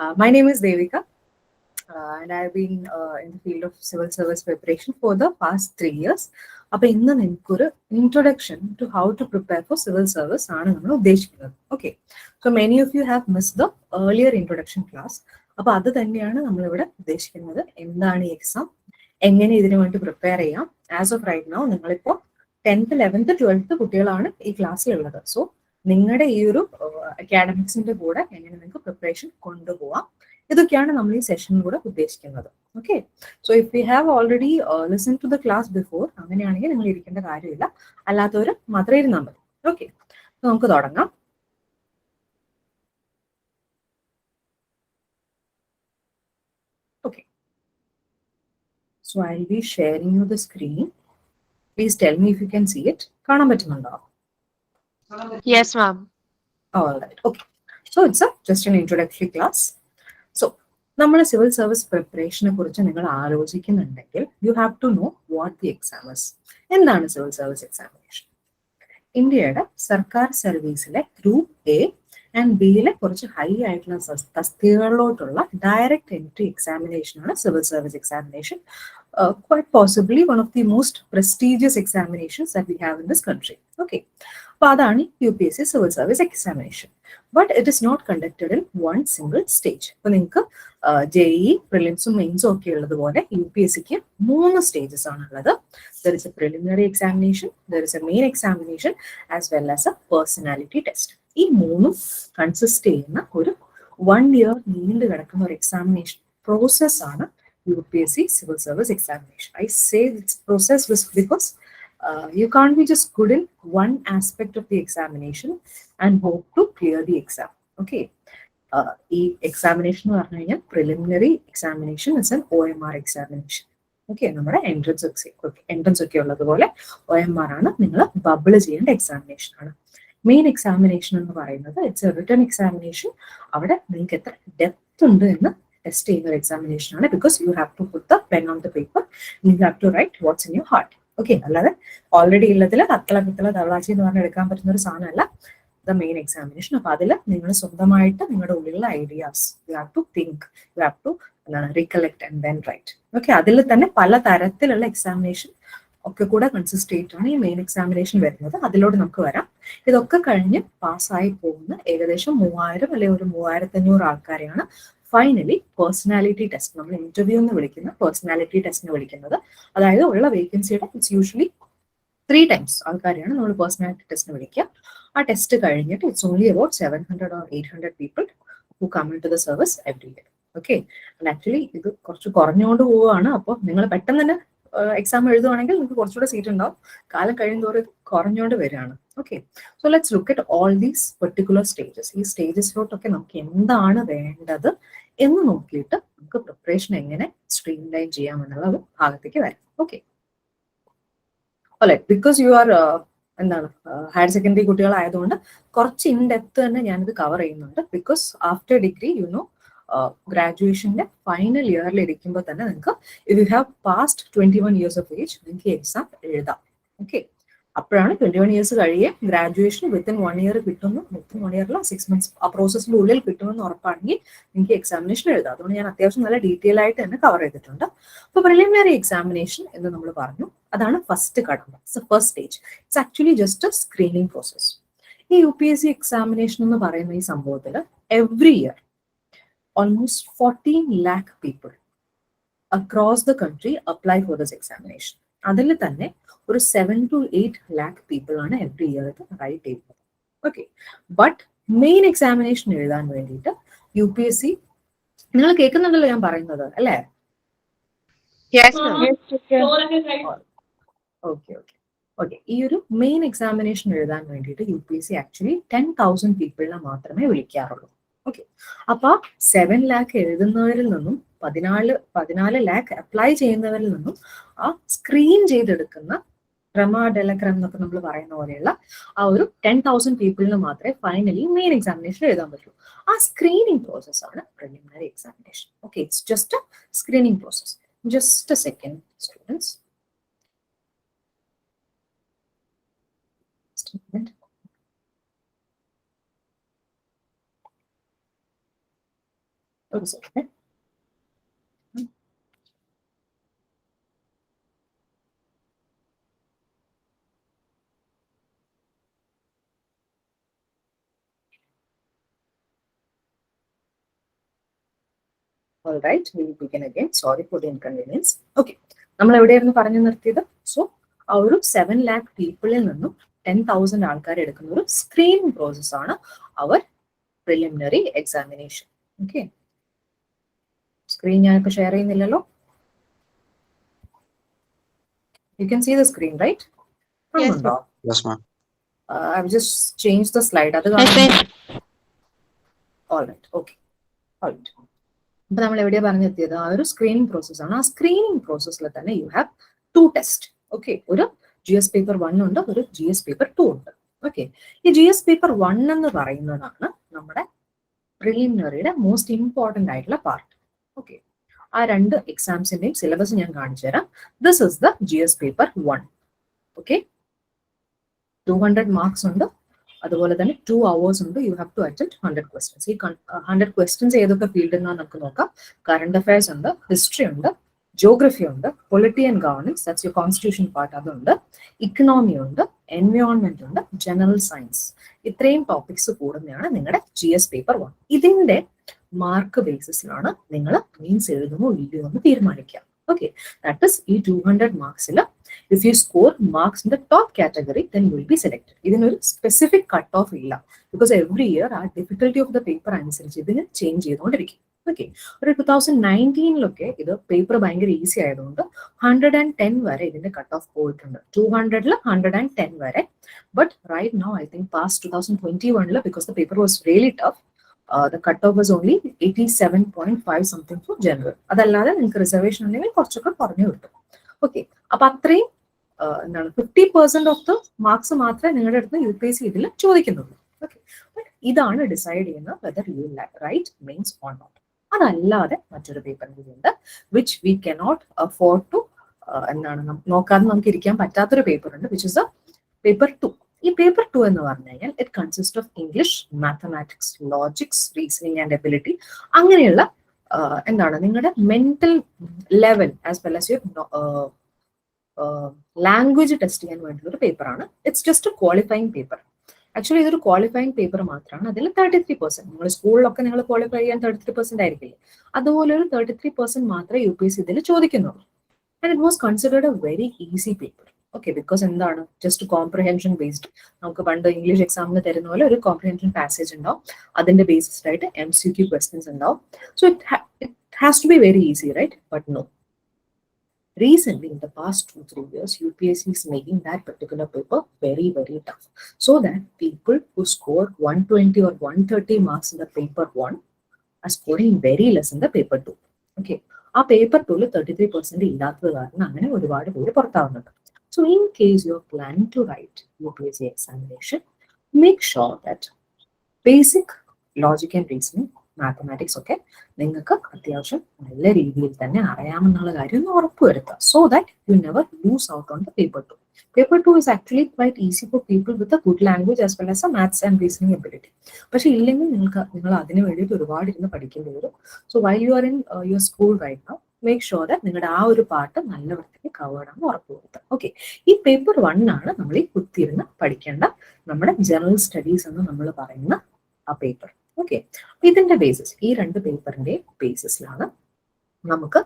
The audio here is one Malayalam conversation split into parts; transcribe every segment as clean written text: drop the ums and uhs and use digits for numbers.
My name is Devika, and I've been in the field of civil service preparation for the past 3 years. അപ്പോൾ ഇന്ന് നിങ്ങൾക്കൊരു introduction to how to prepare for civil service ആണ് നമ്മൾ ഉദ്ദേശിക്കുന്നത്. Okay, so many of you have miss the earlier introduction class. അപ്പോൾ അത് തന്നെയാണ് നമ്മളിവിടെ ഉദ്ദേശിക്കുന്നത്. എന്താണ് ഈ എക്സാം, എങ്ങനെ ഇതിനു വേണ്ടി പ്രിപ്പയർ ചെയ്യാം. ആസ് ഓഫ് റൈറ്റ് നൗ നിങ്ങളിപ്പോൾ 10th 11th 12th കുട്ടികളാണ് ഈ ക്ലാസ്സിലുള്ളത്. സോ നിങ്ങളുടെ ഈ ഒരു അക്കാഡമിക്സിന്റെ കൂടെ എങ്ങനെ നിങ്ങൾക്ക് പ്രിപ്പറേഷൻ കൊണ്ടുപോകാം, ഇതൊക്കെയാണ് നമ്മൾ ഈ സെഷനിലൂടെ ഉദ്ദേശിക്കുന്നത്. Okay, so if you have already listen to the class before, അങ്ങനെയാണെങ്കിൽ നിങ്ങൾ ഇരിക്കേണ്ട കാര്യമില്ല, അല്ലാത്തവർ മാത്രമേ ഇരുന്നാൽ മതി. ഓക്കെ, നമുക്ക് തുടങ്ങാം. Okay, so I will be sharing you the screen. Please tell me if you can see it. കാണാൻ പറ്റുന്നുണ്ടോ? Yes, ma'am. All right. Okay. So it's just an introductory class. So നമ്മുടെ സിവിൽ സർവീസ് പ്രിപ്പറേഷനെ കുറിച്ച് നിങ്ങൾ ആലോചിക്കുന്നുണ്ടെങ്കിൽ you have to know what the exam is. എന്താണ് സിവിൽ സർവീസ് എക്സാമിനേഷൻ? ഇന്ത്യയുടെ സർക്കാർ സർവീസിലെ ഗ്രൂപ്പ് എ ആൻഡ് ബിയിലെ കുറച്ച് ഹൈ ആയിട്ടുള്ള തസ്തികകളിലോട്ടുള്ള ഡയറക്റ്റ് എൻട്രി എക്സാമിനേഷൻ ആണ് civil service examination. Quite possibly one of the most prestigious examinations that we have in this country. Okay, അപ്പോൾ അതാണ് UPSC civil service examination. But it is not conducted in one single stage. അപ്പോൾ നിങ്ങൾക്ക് JEE പ്രിലിംസും മെയിൻസും ഒക്കെ ഉള്ളതുപോലെ UPSCക്ക് 3 സ്റ്റേജസ് ആണുള്ളത്. There is a preliminary examination, there is a main examination, as well as a personality test. ഈ 3ഉം കൺസിസ്റ്റ് ചെയ്യുന്ന ഒരു 1 year നീണ്ടു കിടക്കുന്ന ഒരു എക്സാമിനേഷൻ പ്രോസസ് ആണ് UPSC civil service examination. I say this process was because you can't be just good in one aspect of the examination and hope to clear the exam. Okay, the examination എന്ന് പറഞ്ഞു കഴിഞ്ഞാൽ preliminary examination is an OMR examination. Okay, നമ്മുടെ എൻട്രൻസ് ഒക്കെ ഉള്ളതുപോലെ OMR ആണ്, നിങ്ങൾ ബബിൾ ചെയ്യേണ്ട എക്സാമിനേഷൻ ആണ്. മെയിൻ എക്സാമിനേഷൻ എന്ന് പറയുന്നത് ഇറ്റ്സ് എ റിട്ടൺ എക്സാമിനേഷൻ. അവിടെ നിങ്ങൾക്ക് എത്ര ഡെപ്ത് ഉണ്ട് എന്ന് ടെസ്റ്റ് ചെയ്യുന്ന ഒരു എക്സാമിനേഷൻ ആണ്. Because you have to put the pen on the paper, you have to write what's in your heart. Okay, അല്ലാതെ ഓൾറെഡി ഉള്ളതിൽ അത്തള പിത്തള തവളാച്ചി എന്ന് പറഞ്ഞ് എടുക്കാൻ പറ്റുന്ന ഒരു സാധനമല്ല ദ മെയിൻ എക്സാമിനേഷൻ. അപ്പൊ അതിൽ നിങ്ങൾ സ്വന്തമായിട്ട് നിങ്ങളുടെ ഉള്ളിലുള്ള ideas you have to think, you have to recollect and then write. Okay, അതിൽ തന്നെ പല തരത്തിലുള്ള എക്സാമിനേഷൻ ഒക്കെ കൂടെ കൺസിസ്റ്റ് ചെയ്തിട്ടാണ് ഈ മെയിൻ എക്സാമിനേഷൻ വരുന്നത്. അതിലോട്ട് നമുക്ക് വരാം. ഇതൊക്കെ കഴിഞ്ഞ് പാസ്സായി പോകുന്ന ഏകദേശം 3000 അല്ലെങ്കിൽ ഒരു 3500 ആൾക്കാരെയാണ് ഫൈനലി പേഴ്സണാലിറ്റി ടെസ്റ്റ്, നമ്മൾ ഇന്റർവ്യൂ എന്ന് വിളിക്കുന്ന പേഴ്സണാലിറ്റി ടെസ്റ്റിന് വിളിക്കുന്നത്. അതായത് ഉള്ള വേക്കൻസിയുടെ ഇറ്റ്സ് യൂഷ്വലി 3 times ആൾക്കാരെയാണ് നമ്മൾ പേഴ്സണാലിറ്റി ടെസ്റ്റിന് വിളിക്കുക. ആ ടെസ്റ്റ് കഴിഞ്ഞിട്ട് it's only about 700 or 800 people who come into the service every year. Okay, and actually ഇത് കുറച്ച് കുറഞ്ഞുകൊണ്ട് പോവുകയാണ്. അപ്പോൾ നിങ്ങൾ പെട്ടെന്ന് തന്നെ എക്സാം എഴുതുവാണെങ്കിൽ നിങ്ങൾക്ക് കുറച്ചുകൂടെ സീറ്റ് ഉണ്ടാവും. കാലം കഴിയുന്നതോറും കുറഞ്ഞുകൊണ്ട് വരികയാണ്. Okay, so let's look at all these particular stages. ഈ സ്റ്റേജസിലോട്ടൊക്കെ നമുക്ക് എന്താണ് വേണ്ടത് എന്ന് നോക്കിയിട്ട് നമുക്ക് പ്രിപ്പറേഷൻ എങ്ങനെ സ്ട്രീം ലൈൻ ചെയ്യാമെന്നുള്ള ഒരു ഭാഗത്തേക്ക് വരാം. ഓക്കെ, അല്ലെ, ബിക്കോസ് യു ആർ എന്താണ് ഹയർ സെക്കൻഡറി കുട്ടികളായതുകൊണ്ട് കുറച്ച് ഇൻ ഡെപ്ത് തന്നെ ഞാനിത് കവർ ചെയ്യുന്നുണ്ട്. Because after degree you know ഗ്രാജുവേഷന്റെ ഫൈനൽ ഇയറിൽ ഇരിക്കുമ്പോൾ തന്നെ നിങ്ങൾക്ക് if you have passed 21 years of age നിങ്ങൾക്ക് എക്സാം എഴുതാം. ഓക്കെ, അപ്പോഴാണ് 21 years കഴിയേ ഗ്രാജുവേഷൻ വിത്തിൻ 1 year കിട്ടുന്നു. വിത്തിൻ 1 year 6 months ആ പ്രോസസ്സിന്റെ ഉള്ളിൽ കിട്ടുമെന്ന് ഉറപ്പാണെങ്കിൽ നിങ്ങൾക്ക് എക്സാമിനേഷൻ എഴുതാം. അതുകൊണ്ട് ഞാൻ അത്യാവശ്യം നല്ല ഡീറ്റെയിൽ ആയിട്ട് തന്നെ കവർ ചെയ്തിട്ടുണ്ട്. അപ്പോൾ പ്രിലിമിനറി എക്സാമിനേഷൻ എന്ന് നമ്മൾ പറഞ്ഞു, അതാണ് ഫസ്റ്റ് കടമ്പ, first stage. It's actually just A screening process. ഈ UPSC എക്സാമിനേഷൻ എന്ന് പറയുന്ന ഈ സംഭവത്തിൽ every year almost 14 lakh people across the country apply for this examination. അതിൽ തന്നെ ഒരു 7 to 8 lakh people ആണ് എവ്രി ഇയർ റൈറ്റ് ചെയ്യുന്നത്. ഓക്കെ, ബട്ട് മെയിൻ എക്സാമിനേഷൻ എഴുതാൻ വേണ്ടിയിട്ട് UPSC, നിങ്ങൾ കേൾക്കുന്നുണ്ടല്ലോ ഞാൻ പറയുന്നത് അല്ലേ? ഓക്കെ ഓക്കെ ഓക്കെ, ഈ ഒരു മെയിൻ എക്സാമിനേഷൻ എഴുതാൻ വേണ്ടിയിട്ട് UPSC ആക്ച്വലി 10,000 പീപ്പിളിനെ മാത്രമേ വിളിക്കാറുള്ളൂ. ഓക്കെ, അപ്പൊ 7 lakh എഴുതുന്നവരിൽ നിന്നും 14 lakh അപ്ലൈ ചെയ്യുന്നവരിൽ നിന്നും ആ സ്ക്രീൻ ചെയ്തെടുക്കുന്ന ക്രമഡലക്രം എന്നൊക്കെ നമ്മൾ പറയുന്ന പോലെയുള്ള ആ ഒരു 10,000 പീപ്പിളിന് മാത്രമേ ഫൈനലി മെയിൻ എക്സാമിനേഷൻ എഴുതാൻ പറ്റൂ. ആ സ്ക്രീനിങ് പ്രോസസ് ആണ് preliminary examination. Okay, it's just A screening process. Just A second students. ഒരു second. All right, we will begin again. Sorry for the inconvenience. Okay, നമ്മൾ എവിടെയായിരുന്നു പറഞ്ഞു നിർത്തിയത്? സോ ആ ഒരു 7 lakh പീപ്പിളിൽ നിന്നും 10,000 ആൾക്കാർ എടുക്കുന്ന ഒരു സ്ക്രീനിങ് പ്രോസസ് ആണ് അവർ പ്രിലിമിനറി എക്സാമിനേഷൻ. ഓക്കെ, സ്ക്രീൻ ഞാനിപ്പോൾ share ചെയ്യുന്നില്ലല്ലോ. You can see the screen, right? Yes, ma'am. Yes, ma'am. I've just changed the slide. അത് all right, okay, all right. അപ്പൊ നമ്മൾ എവിടെയാ പറഞ്ഞെത്തിയത്? ആ ഒരു സ്ക്രീനിങ് പ്രോസസ് ആണ്. ആ സ്ക്രീനിങ് പ്രോസസ്സിൽ തന്നെ യു ഹാവ് 2 ടെസ്റ്റ്. ഓക്കെ, ഒരു GS പേപ്പർ 1 ഉണ്ട്, ഒരു GS പേപ്പർ 2 ഉണ്ട്. ഓക്കെ, ഈ GS പേപ്പർ 1 എന്ന് പറയുന്നതാണ് നമ്മുടെ പ്രിലിമിനറിയുടെ മോസ്റ്റ് ഇമ്പോർട്ടന്റ് ആയിട്ടുള്ള പാർട്ട്. ഓക്കെ, ആ 2 എക്സാംസിന്റെയും സിലബസ് ഞാൻ കാണിച്ചു തരാം. This is the GS paper 1. Okay, 200 marks ഉണ്ട്, അതുപോലെ തന്നെ 2 hours ഉണ്ട്. You have to attend 100 questions. ഈ 100 ക്വസ്റ്റ്യൻസ് ഏതൊക്കെ ഫീൽഡിൽ നിന്നാണ് നമുക്ക് നോക്കാം. കറണ്ട് അഫയേഴ്സ് ഉണ്ട്, ഹിസ്റ്ററി ഉണ്ട്, ജോഗ്രഫി ഉണ്ട്, polity and governance, that's your constitution part, അതുണ്ട്, ഇക്കണോമി ഉണ്ട്, എൻവയോൺമെന്റ് ഉണ്ട്, ജനറൽ സയൻസ്. ഇത്രയും ടോപ്പിക്സ് കൂടുന്നതാണ് നിങ്ങളുടെ GS പേപ്പർ 1. ഇതിന്റെ മാർക്ക് ബേസിസിലാണ് നിങ്ങൾ മീൻസ് എഴുതുമോ ഇല്ലയോ എന്ന് തീരുമാനിക്കുക. Okay, that is ഈ 200 മാർക്സിൽ if you score marks in the top category, then you will be selected. ഇതിനൊരു സ്പെസിഫിക് കട്ട് ഓഫ് ഇല്ല, ബിക്കോസ് എവറി ഇയർ ആ ഡിഫിക്കൽട്ടി ഓഫ് ദ പേപ്പർ അനുസരിച്ച് ഇതിന് ചേഞ്ച് ചെയ്തുകൊണ്ടിരിക്കും. ഓക്കെ, ഒരു 2019 ഇത് പേപ്പർ ഭയങ്കര ഈസി ആയതുകൊണ്ട് 110 വരെ ഇതിന്റെ കട്ട് ഓഫ് പോയിട്ടുണ്ട്. 200 110 വരെ. But right now I think past 2021 because the paper was really tough, the cutoff was only 87.5 something for general. അതല്ലാതെ നിങ്ങൾക്ക് റിസർവേഷൻ ഉണ്ടെങ്കിൽ കുറച്ചൊക്കെ കുറഞ്ഞു കിട്ടും. ഓക്കെ, അപ്പൊ അത്രയും എന്താണ് 50% ഓഫ് ദ മാർക്സ് മാത്രമേ നിങ്ങളുടെ അടുത്ത് UPSC ഇതിൽ ചോദിക്കുന്നുള്ളൂ. ഓക്കെ, ഇതാണ് ഡിസൈഡ് ചെയ്യുന്നത് whether you write mains or not. അതല്ലാതെ മറ്റൊരു പേപ്പർ ഉണ്ട് which we cannot afford to എന്താണ് നോക്കാതെ നമുക്ക് ഇരിക്കാൻ പറ്റാത്തൊരു പേപ്പർ ഉണ്ട്, വിച്ച് ഇസ് ദ പേപ്പർ 2. ഈ പേപ്പർ 2 എന്ന് പറഞ്ഞു കഴിഞ്ഞാൽ it consist of English, mathematics, Logix, reasoning and ability. അങ്ങനെയുള്ള എന്താണ് നിങ്ങളുടെ mental level as well as your language test ചെയ്യാൻ വേണ്ടിയുള്ള ഒരു പേപ്പറാണ്. It's just A qualifying paper. Actually ഇതൊരു ക്വാളിഫയിങ് പേപ്പർ മാത്രമാണ്. അതിൽ 33%, നിങ്ങൾ സ്കൂളിലൊക്കെ നിങ്ങൾ ക്വാളിഫൈ ചെയ്യാൻ 33% ആയിരിക്കില്ലേ, അതുപോലെ ഒരു 33% മാത്രമേ UPSC ഇതിൽ ചോദിക്കുന്നുള്ളൂ. And it was considered a very easy paper. Okay, because എന്താണ് ജസ്റ്റ് കോംപ്രിഹെൻഷൻ ബേസ്ഡ്. നമുക്ക് പണ്ട് ഇംഗ്ലീഷ് എക്സാമിന് തരുന്ന പോലെ ഒരു കോംപ്രിഹെൻഷൻ പാസേജ് ഉണ്ടാവും, അതിന്റെ ബേസിസ്ഡ് ആയിട്ട് MCQ ക്വസ്റ്റ്യൻസ് ഉണ്ടാവും. So it has to be very easy, right? But no, recently in the past 2-3 years UPSC is making that particular paper very very tough, so that people who score 120 or 130 marks in the paper 1 are scoring very less in the paper 2. Okay, ആ പേപ്പർ 2 33% ഇല്ലാത്തത് കാരണം അങ്ങനെ ഒരുപാട് പേര് പുറത്താവുന്നുണ്ട്. So in case you are planning to write UPSC examination, make sure that basic logic and reasoning, mathematics ഒക്കെ നിങ്ങൾക്ക് അത്യാവശ്യം നല്ല രീതിയിൽ തന്നെ അറിയാമെന്നുള്ള കാര്യം ഒന്ന് ഉറപ്പുവരുത്തുക, so that you never loose out on the paper 2. Paper 2 is actually quite easy for people with a good language as well as a maths and reasoning ability. പക്ഷെ ഇല്ലെങ്കിൽ നിങ്ങൾ അതിന് വേണ്ടിയിട്ട് ഒരുപാട് ഇരുന്ന് പഠിക്കേണ്ടി വരും. So while you are in your school right now, make sure that നിങ്ങളുടെ ആ ഒരു പാർട്ട് നല്ല വൃത്തിക്ക് കവേർഡ് ആണ് ഉറപ്പുവരുത്തുക. ഓക്കെ, ഈ പേപ്പർ 1 ആണ് നമ്മൾ ഈ കുത്തിയിരുന്ന് പഠിക്കേണ്ട നമ്മുടെ ജനറൽ സ്റ്റഡീസ് എന്ന് നമ്മൾ പറയുന്ന ആ പേപ്പർ. ഓക്കെ, ഇതിന്റെ ബേസിസ്, ഈ 2 പേപ്പറിന്റെ ബേസിസിലാണ് നമുക്ക്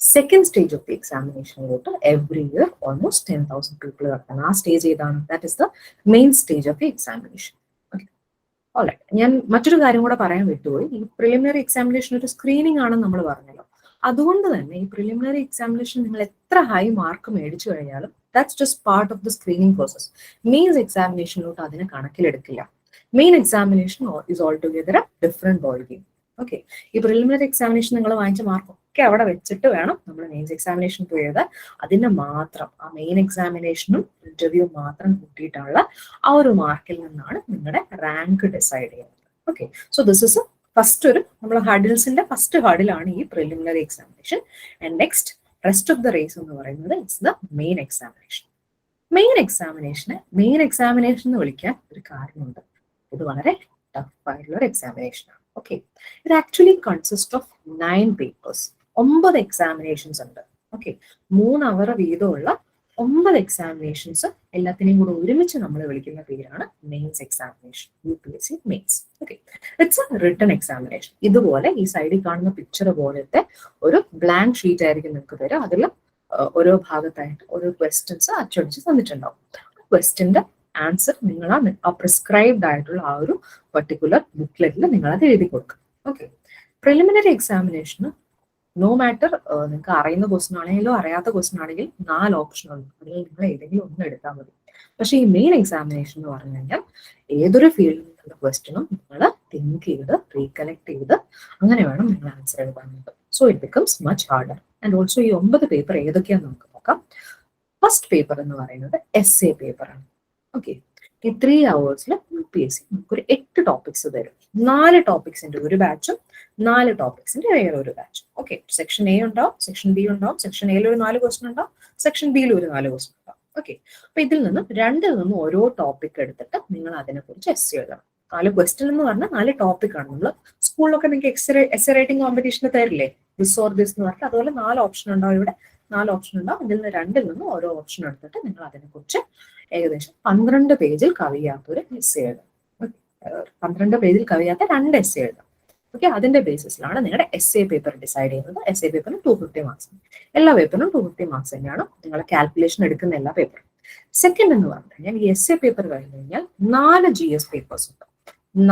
സെക്കൻഡ് സ്റ്റേജ് ഓഫ് ദി എക്സാമിനേഷനിലോട്ട് എവറി ഇയർ ഓൾമോസ്റ്റ് 10,000 പീപ്പിൾ കിടക്കണം. ആ സ്റ്റേജ് ഏതാണ്? That is the main stage of the examination. Okay, alright. ഞാൻ മറ്റൊരു കാര്യം കൂടെ പറയാൻ വിട്ടുപോയി. ഈ പ്രിലിമിനറി എക്സാമിനേഷൻ ഒരു സ്ക്രീനിങ് ആണെന്ന് നമ്മൾ പറഞ്ഞല്ലോ. അതുകൊണ്ട് തന്നെ ഈ പ്രിലിമിനറി എക്സാമിനേഷൻ നിങ്ങൾ എത്ര ഹൈ മാർക്ക് മേടിച്ചു കഴിഞ്ഞാലും that's just part of the screening process. Mains എക്സാമിനേഷനിലോട്ട് അതിനെ കണക്കിലെടുക്കില്ല. Main examination is all together a different ball game. Okay, ഈ പ്രിലിമിനറി എക്സാമിനേഷൻ നിങ്ങൾ വാങ്ങിച്ച മാർക്കൊക്കെ അവിടെ വെച്ചിട്ട് വേണം നമ്മൾ മെയിൻസ് എക്സാമിനേഷൻ പോയത്. അതിന് മാത്രം ആ മെയിൻ എക്സാമിനേഷനും ഇന്റർവ്യൂ മാത്രം കൂട്ടിയിട്ടുള്ള ആ ഒരു മാർക്കിൽ നിന്നാണ് നിങ്ങളുടെ റാങ്ക് ഡിസൈഡ് ചെയ്യുന്നത്. Okay, so this is first ഒരു നമ്മൾ ഹഡിൽസിന്റെ ഫസ്റ്റ് ഹഡിലാണ് ഈ preliminary examination. And next rest of the race എന്ന് പറയുന്നത് it's the main examination. Main examination എന്ന് വിളിക്കാൻ ഒരു കാരണമുണ്ട്. ഇത് വളരെ ടഫ് ആയിട്ടുള്ള ഒരു എക്സാമിനേഷൻ ആണ്. ഓക്കെ, ഇത് actually consist of 9 papers. 9 examinations ഉണ്ട്. ഓക്കെ, 3 അവർ വീതമുള്ള 9 എക്സാമിനേഷൻസ് എല്ലാത്തിനെയും കൂടെ ഒരുമിച്ച് നമ്മൾ വിളിക്കുന്ന പേരാണ് mains examination, UPSC mains. Okay, it's A written examination. ഇതുപോലെ ഈ സൈഡിൽ കാണുന്ന പിക്ചർ പോലത്തെ ഒരു ബ്ലാങ്ക് ഷീറ്റ് ആയിരിക്കും നിങ്ങൾക്ക് തരാം. അതിൽ ഓരോ ഭാഗത്തായിട്ട് ഓരോ ക്വസ്റ്റ്യൻസ് അച്ചടിച്ച് തന്നിട്ടുണ്ടാവും. ക്വസ്റ്റ്യന്റെ ആൻസർ നിങ്ങൾ ആ പ്രിസ്ക്രൈബ്ഡ് ആയിട്ടുള്ള ആ ഒരു പർട്ടിക്കുലർ ബുക്ക്ലെറ്റിൽ നിങ്ങൾ അത് എഴുതി കൊടുക്കും. ഓക്കെ, പ്രിലിമിനറി എക്സാമിനേഷന് നോ മാറ്റർ നിങ്ങൾക്ക് അറിയുന്ന ക്വസ്റ്റൻ ആണെങ്കിലോ അറിയാത്ത ക്വസ്റ്റൻ ആണെങ്കിലും 4 ഓപ്ഷൻ ഉണ്ട്. അതിൽ നിങ്ങൾ ഏതെങ്കിലും ഒന്ന് എടുത്താൽ മതി. പക്ഷെ ഈ മെയിൻ എക്സാമിനേഷൻ എന്ന് പറഞ്ഞു കഴിഞ്ഞാൽ ഏതൊരു ഫീൽഡിൽ നിന്നുള്ള ക്വസ്റ്റനും നിങ്ങൾ തിങ്ക് ചെയ്ത് റീകലക്ട് ചെയ്ത് അങ്ങനെ വേണം നിങ്ങൾ ആൻസർ എഴുതാനായിട്ട്. So it becomes much harder. And also ഈ 9 പേപ്പർ ഏതൊക്കെയാണെന്ന് നമുക്ക് നോക്കാം. ഫസ്റ്റ് പേപ്പർ എന്ന് പറയുന്നത് essay പേപ്പറാണ്. ഓക്കെ, ഈ 3 hours UPSC നമുക്കൊരു 8 ടോപ്പിക്സ് തരും. 4 ടോപ്പിക്സിന്റെ ഒരു ബാച്ചും 4 ടോപ്പിക്സിന്റെ വേറെ ഒരു ബാച്ചും. ഓക്കെ, സെക്ഷൻ A ഉണ്ടാവും, സെക്ഷൻ B ഉണ്ടാവും, സെക്ഷൻ Aയിൽ ഒരു 4 ക്വസ്റ്റൻ ഉണ്ടാവും, സെക്ഷൻ Bയിൽ ഒരു 4 ക്വസ്റ്റൻ ഉണ്ടാവും. ഓക്കെ, അപ്പൊ ഇതിൽ നിന്നും രണ്ടിൽ നിന്നും ഓരോ ടോപ്പിക് എടുത്തിട്ട് നിങ്ങൾ അതിനെക്കുറിച്ച് essay എഴുതണം. 4 ക്വസ്റ്റൻ എന്ന് പറഞ്ഞാൽ 4 ടോപ്പിക്കാണ്. നമ്മൾ സ്കൂളിലൊക്കെ നിങ്ങൾക്ക് essay റൈറ്റിംഗ് കോമ്പറ്റീഷന് തരില്ലേ, ദിസ് ഓർ ദിസ് എന്ന് പറഞ്ഞാൽ അതുപോലെ 4 ഓപ്ഷൻ ഉണ്ടാവും. ഇവിടെ 4 ഓപ്ഷൻ ഉണ്ടാവും. ഇതിൽ നിന്ന് രണ്ടിൽ നിന്നും ഓരോ ഓപ്ഷൻ എടുത്തിട്ട് നിങ്ങൾ അതിനെക്കുറിച്ച് ഏകദേശം 12 പേജിൽ കവിയാത്തൊരു essay എഴുതാം. 12 പേജിൽ കവിയാത്ത 2 essay എഴുതാം. ഓക്കെ, അതിന്റെ ബേസിസിലാണ് നിങ്ങളുടെ essay പേപ്പർ ഡിസൈഡ് ചെയ്യുന്നത്. essay പേപ്പറിന് 250 marks. എല്ലാ പേപ്പറിനും 250 മാർക്സ് തന്നെയാണ് നിങ്ങൾ കാൽക്കുലേഷൻ എടുക്കുന്ന എല്ലാ പേപ്പറും. സെക്കൻഡ് എന്ന് പറഞ്ഞു കഴിഞ്ഞാൽ ഈ essay പേപ്പർ കഴിഞ്ഞ് കഴിഞ്ഞാൽ 4 GS പേപ്പേഴ്സ് ഉണ്ട്,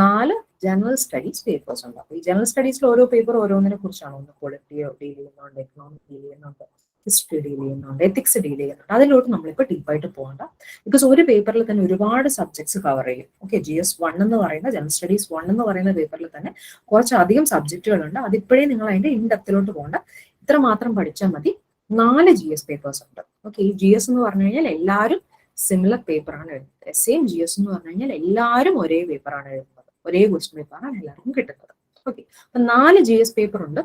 4 ജനറൽ സ്റ്റഡീസ് പേപ്പേഴ്സ് ഉണ്ട്. ഈ ജനറൽ സ്റ്റഡീസിൽ ഓരോ പേപ്പർ ഓരോന്നിനെ കുറിച്ചാണ്. ഒന്ന് പൊളിറ്റിയോ ഡീൽ ചെയ്യുന്നുണ്ട്, എക്കണോമിക് ഡീൽ ചെയ്യുന്നുണ്ട്, ഹിസ്റ്ററി ഡീൽ ചെയ്യുന്നുണ്ട്, എത്തിക്സ് ഡീൽ ചെയ്യുന്നുണ്ട്. അതിലോട്ട് നമ്മളിപ്പോൾ ഡീപ്പായിട്ട് പോകണ്ട. ബിക്കോസ് ഒരു പേപ്പറിൽ തന്നെ ഒരുപാട് സബ്ജക്ട്സ് കവർ ചെയ്യും. ഓക്കെ, GS 1 എന്ന് പറയുന്ന ജനറൽ സ്റ്റഡീസ് 1 എന്ന് പറയുന്ന പേപ്പറിൽ തന്നെ കുറച്ചധികം സബ്ജക്റ്റുകളുണ്ട്. അതിപ്പോഴേ നിങ്ങൾ അതിന്റെ ഇൻഡെപ്തിലോട്ട് പോകണ്ട. ഇത്ര മാത്രം പഠിച്ചാൽ മതി. 4 GS പേപ്പേഴ്സ് ഉണ്ട്. ഓക്കെ, ഈ GS എന്ന് പറഞ്ഞു കഴിഞ്ഞാൽ എല്ലാവരും സിമിലർ പേപ്പറാണ് എഴുതുന്നത്. എസ്സേയും GS എന്ന് പറഞ്ഞു കഴിഞ്ഞാൽ എല്ലാവരും ഒരേ പേപ്പറാണ് എഴുതുന്നത്, ഒരേ ക്വസ്റ്റ്യൻ പേപ്പറാണ് എല്ലാവർക്കും കിട്ടുന്നത്. ഓക്കെ, അപ്പൊ 4 GS പേപ്പർ ഉണ്ട്.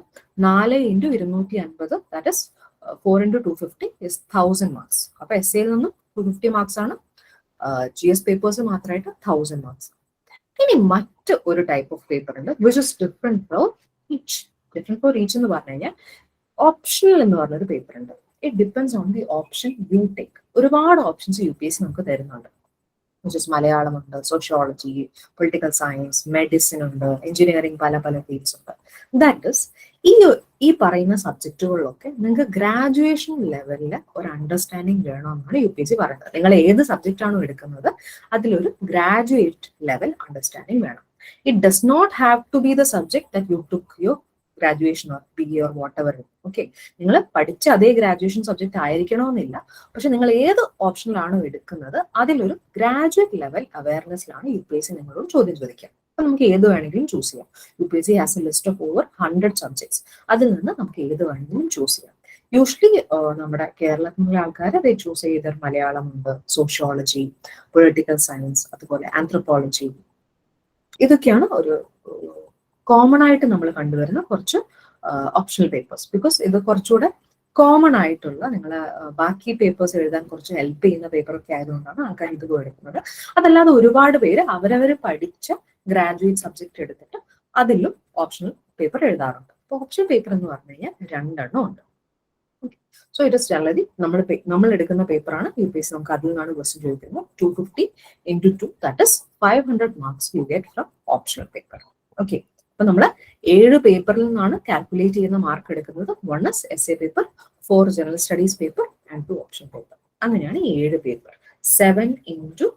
4 × 250 ദാറ്റ് ഇസ് 4 × 250 is 1000 മാർക്സ്. അപ്പൊ എസ്സേയിൽ നിന്നും 250 മാർക്സ് ആണ്, GS പേപ്പേഴ്സ് മാത്രമായിട്ട് 1000 മാർക്സ്. ഇനി മറ്റ് ഒരു ടൈപ്പ് ഓഫ് പേപ്പർ ഉണ്ട് which is different for each. Different for each എന്ന് പറഞ്ഞു കഴിഞ്ഞാൽ ഓപ്ഷണൽ എന്ന് പറഞ്ഞൊരു പേപ്പർ ഉണ്ട്. It depends on the option you take. ഒരുപാട് ഓപ്ഷൻസ് UPSC നമുക്ക് തരുന്നുണ്ട്. മലയാളം ഉണ്ട്, സോഷ്യോളജി, പൊളിറ്റിക്കൽ സയൻസ്, മെഡിസിൻ ഉണ്ട്, എഞ്ചിനീയറിംഗ്, പല പല ഫീൽഡ്സ് ഉണ്ട്. ദാറ്റ് ഇസ് ഈ പറയുന്ന സബ്ജക്റ്റുകളിലൊക്കെ നിങ്ങൾക്ക് ഗ്രാജുവേഷൻ ലെവലിൽ ഒരു അണ്ടർസ്റ്റാൻഡിങ് വേണമെന്നാണ് UPSC പറയുന്നത്. നിങ്ങൾ ഏത് സബ്ജക്റ്റ് ആണോ എടുക്കുന്നത് അതിലൊരു ഗ്രാജുവേറ്റ് ലെവൽ അണ്ടർസ്റ്റാൻഡിങ് വേണം. It does not have to be the subject that you took your graduation or BA or whatever. Okay, നിങ്ങൾ പഠിച്ച അതേ ഗ്രാജുവേഷൻ സബ്ജക്ട് ആയിരിക്കണമെന്നില്ല. പക്ഷെ നിങ്ങൾ ഏത് ഓപ്ഷനിലാണോ എടുക്കുന്നത് അതിലൊരു ഗ്രാജുവേറ്റ് ലെവൽ അവയർനെസ്സിലാണ് UPSC നിങ്ങളോട് ചോദ്യം ചോദിക്കുക. അപ്പൊ നമുക്ക് ഏത് വേണമെങ്കിലും ചൂസ് ചെയ്യാം. UPSC has A list of over 100 subjects. അതിൽ നിന്ന് നമുക്ക് ഏത് വേണമെങ്കിലും ചൂസ് ചെയ്യാം. യൂഷ്വലി നമ്മുടെ കേരളത്തിലെ ആൾക്കാർ അത് ചൂസ് ചെയ്ത മലയാളം ഉണ്ട്, സോഷ്യോളജി, പൊളിറ്റിക്കൽ സയൻസ്, അതുപോലെ ആന്ത്രപ്പോളജി. ഇതൊക്കെയാണ് ഒരു കോമൺ ആയിട്ട് നമ്മൾ കണ്ടുവരുന്ന കുറച്ച് ഓപ്ഷണൽ പേപ്പേഴ്സ്. ബിക്കോസ് ഇത് കുറച്ചുകൂടെ കോമൺ ആയിട്ടുള്ള നിങ്ങളെ ബാക്കി പേപ്പേഴ്സ് എഴുതാൻ കുറച്ച് ഹെൽപ്പ് ചെയ്യുന്ന പേപ്പറൊക്കെ ആയതുകൊണ്ടാണ് ആൾക്കാർ ഇത് എടുക്കുന്നത്. അതല്ലാതെ ഒരുപാട് പേര് അവരവർ പഠിച്ച ഗ്രാജുവേറ്റ് സബ്ജക്ട് എടുത്തിട്ട് അതിലും ഓപ്ഷണൽ പേപ്പർ എഴുതാറുണ്ട്. അപ്പോൾ ഓപ്ഷണൽ പേപ്പർ എന്ന് പറഞ്ഞു കഴിഞ്ഞാൽ 2 എണ്ണം ഉണ്ട്. സോ ഇറ്റ് ഇസ് ജനറലി നമ്മൾ എടുക്കുന്ന പേപ്പറാണ് UPSC നമുക്ക് അതിൽ നിന്നാണ് ക്വസ്റ്റ്യൻ ചോദിക്കുന്നത്. 250 × 2 that is 500 marks you get from optional paper. Okay, അപ്പൊ നമ്മൾ 7 പേപ്പറിൽ നിന്നാണ് കാൽക്കുലേറ്റ് ചെയ്യുന്ന മാർക്ക് എടുക്കുന്നത്. 1 is essay paper, 4 general studies paper and 2 option paper. അങ്ങനെയാണ് 7 പേപ്പർ. 7 ×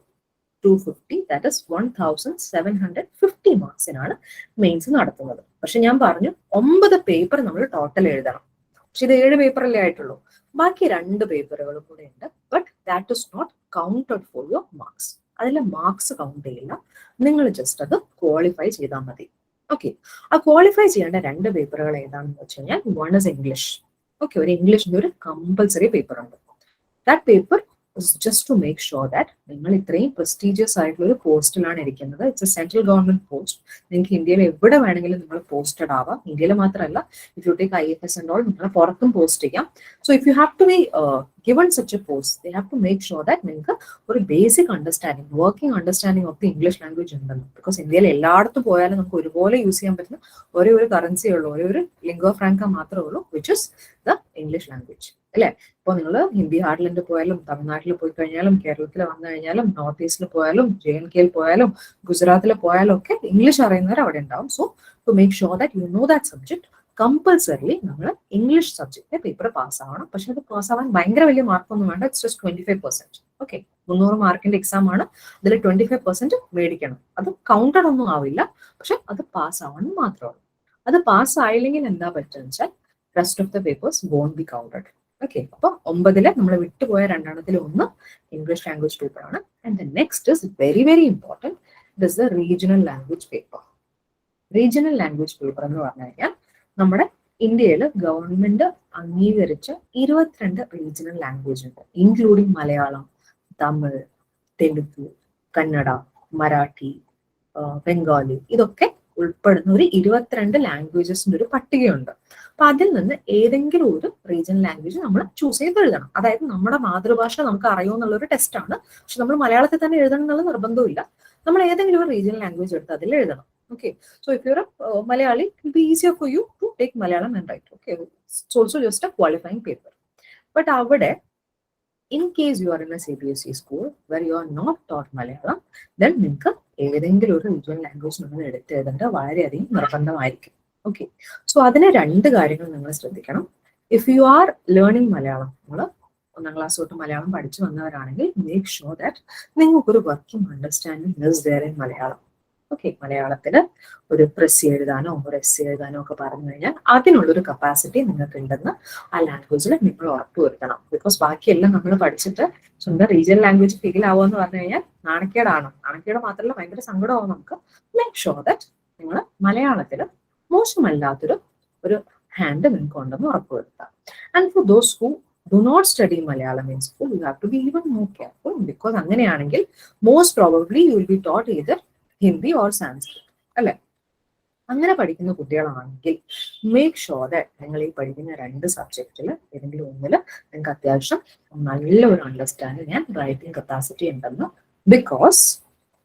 250 ദാറ്റ് ഇസ് 1750 മാർക്സിനാണ് മെയിൻസ് നടത്തുന്നത്. പക്ഷെ ഞാൻ പറഞ്ഞു 9 പേപ്പർ നമ്മൾ ടോട്ടൽ എഴുതണം. പക്ഷെ ഇത് 7 പേപ്പറല്ലേ ആയിട്ടുള്ളൂ. ബാക്കി 2 പേപ്പറുകളും കൂടെ ഉണ്ട്. But that is not counted for your marks. അതിലെ മാർക്സ് കൗണ്ട് ചെയ്യില്ല. നിങ്ങൾ ജസ്റ്റ് അത് ക്വാളിഫൈ ചെയ്താൽ മതി. ഓക്കെ, ആ ക്വാളിഫൈ ചെയ്യേണ്ട 2 പേപ്പറുകൾ ഏതാണെന്ന് വെച്ച് കഴിഞ്ഞാൽ 1 is ഇംഗ്ലീഷ്. ഓക്കെ, ഒരു ഇംഗ്ലീഷിന്റെ ഒരു കമ്പൽസറി പേപ്പർ ഉണ്ട്. That paper just to make sure that നിങ്ങൾ ഇത്രയും prestigious ആയിട്ടുള്ള ഒരു പോസ്റ്റിലാണ് ഇരിക്കുന്നത്. It's a central government post. നിങ്ങൾക്ക് ഇന്ത്യയിൽ എവിടെ വേണമെങ്കിലും നിങ്ങൾ പോസ്റ്റഡ് ആവാം. ഇന്ത്യയിൽ മാത്രമല്ല, if you take IAS and all, നിങ്ങൾ പുറത്തും പോസ്റ്റ് ചെയ്യാം. So if you have to be given such a post, they have to make sure that നിങ്ങൾക്ക് ഒരു basic understanding, working understanding of the English language ഉണ്ടെന്ന്. ബിക്കോസ് ഇന്ത്യയിൽ എല്ലായിടത്തും പോയാലും നമുക്ക് ഒരുപോലെ യൂസ് ചെയ്യാൻ പറ്റുന്ന ഒരേ ഒരു കറൻസി ഉള്ളൂ, ഒരേ ഒരു ലിംഗ്വ ഫ്രാങ്ക മാത്രമേ ഉള്ളൂ, which is the English language. അല്ലേ? ഇപ്പോൾ നിങ്ങൾ ഹിന്ദി ഹാർട്ട്ലൻഡ് പോയാലും, തമിഴ്നാട്ടിൽ പോയി കഴിഞ്ഞാലും, കേരളത്തിൽ വന്നു കഴിഞ്ഞാലും, നോർത്ത് ഈസ്റ്റിൽ പോയാലും, JNKയിൽ പോയാലും, ഗുജറാത്തിൽ പോയാലും ഒക്കെ ഇംഗ്ലീഷ് അറിയുന്നവർ അവിടെ ഉണ്ടാവും. So to make sure that you know that subject, compulsorily നമ്മൾ ഇംഗ്ലീഷ് സബ്ജക്റ്റ് പേപ്പർ പാസ്സാവണം. പക്ഷെ അത് പാസ്സാവാൻ ഭയങ്കര വലിയ മാർക്കൊന്നും വേണ്ട. It's just 25%. ഓക്കെ, 300 മാർക്കിന്റെ എക്സാം ആണ്. അതിൽ 25% മേടിക്കണം. അത് കൗണ്ടഡ് ഒന്നും ആവില്ല, പക്ഷെ അത് പാസ്സാവണം മാത്രമാണ്. അത് പാസ്സായില്ലെങ്കിൽ എന്താ പറ്റുക വെച്ചാൽ rest of the papers won't be counted. Okay, അപ്പൊ 9 നമ്മൾ വിട്ടുപോയ 2 ഒന്ന് ഇംഗ്ലീഷ് ലാംഗ്വേജ് പേപ്പർ ആണ്. And the next is very very important, it is the regional language paper. Regional language paper എന്ന് പറഞ്ഞു കഴിഞ്ഞാൽ നമ്മുടെ ഇന്ത്യയിൽ ഗവൺമെന്റ് അംഗീകരിച്ച 22 റീജിയണൽ ലാംഗ്വേജ് ഉണ്ട്, ഇൻക്ലൂഡിങ് മലയാളം, തമിഴ്, തെലുഗു, കന്നഡ, മറാഠി, ബംഗാളി, ഇതൊക്കെ ഉൾപ്പെടുന്ന ഒരു 22 ലാംഗ്വേജസിന്റെ ഒരു പട്ടികയുണ്ട്. അപ്പൊ അതിൽ നിന്ന് ഏതെങ്കിലും ഒരു റീജിയണൽ ലാംഗ്വേജ് നമ്മൾ ചൂസ് ചെയ്ത് എഴുതണം. അതായത് നമ്മുടെ മാതൃഭാഷ നമുക്ക് അറിയുമോ എന്നുള്ളൊരു ടെസ്റ്റാണ്. പക്ഷെ നമ്മൾ മലയാളത്തിൽ തന്നെ എഴുതണം എന്നുള്ള നിർബന്ധമില്ല. നമ്മൾ ഏതെങ്കിലും ഒരു റീജിയണൽ ലാംഗ്വേജ് എടുത്ത് അതിൽ എഴുതണം. Okay, so if you're a Malayali, it will be easier for you to take Malayalam and write. Okay, it's also just a qualifying paper. But avade, in case you are in a CBSE school where you are not taught Malayalam, then നിങ്ങൾക്ക് ഏതെങ്കിലും ഒരു റീജിയണൽ ലാംഗ്വേജ് നിങ്ങൾ എടുത്ത് എഴുതേണ്ട വളരെയധികം നിർബന്ധമായിരിക്കും. ഓക്കെ, സോ അതിന് 2 കാര്യങ്ങൾ നിങ്ങൾ ശ്രദ്ധിക്കണം. If you are learning Malayalam, നിങ്ങൾ 1ാം ക്ലാസ് തൊട്ട് മലയാളം പഠിച്ചു വന്നവരാണെങ്കിൽ മേക്ക് ഷുവർ ദാറ്റ് നിങ്ങൾക്കൊരു working understanding is there in Malayalam. Okay, മലയാളത്തിൽ ഒരു പ്രസ് എഴുതാനോ ഒരു എസ് എഴുതാനോ ഒക്കെ പറഞ്ഞു കഴിഞ്ഞാൽ അതിനുള്ളൊരു കപ്പാസിറ്റി നിങ്ങൾക്ക് ഉണ്ടെന്ന് ആ ലാംഗ്വേജിൽ നിങ്ങൾ ഉറപ്പുവരുത്തണം. ബിക്കോസ് ബാക്കിയെല്ലാം നമ്മൾ പഠിച്ചിട്ട് സ്വന്തം റീജിയണൽ ലാംഗ്വേജ് ഫീൽ ആവുമെന്ന് പറഞ്ഞു കഴിഞ്ഞാൽ നാണക്കേടാണ്. നാണക്കേട് മാത്രമല്ല, ഭയങ്കര സങ്കടമാവും നമുക്ക്. മേക്ക് ഷുവർ ദാറ്റ് നിങ്ങൾ മലയാളത്തിൽ മോശമല്ലാത്തൊരു ഹാൻഡ് നിങ്ങൾക്ക് ഉണ്ടെന്ന് ഉറപ്പുവരുത്താം. And for those who do not study Malayalam in school, you have to be even more careful, because അങ്ങനെയാണെങ്കിൽ most probably you will be taught either Hindi or Sanskrit. അല്ലെ? അങ്ങനെ പഠിക്കുന്ന കുട്ടികളാണെങ്കിൽ മേക്ക് ഷുവർ ദാറ്റ് നിങ്ങൾ ഈ പഠിക്കുന്ന 2 സബ്ജക്റ്റിൽ ഏതെങ്കിലും ഒന്നിൽ നിങ്ങൾക്ക് അത്യാവശ്യം നല്ലൊരു അണ്ടർസ്റ്റാൻഡിങ് ആൻഡ് റൈറ്റിംഗ് കപ്പാസിറ്റി ഉണ്ടെന്ന്. Because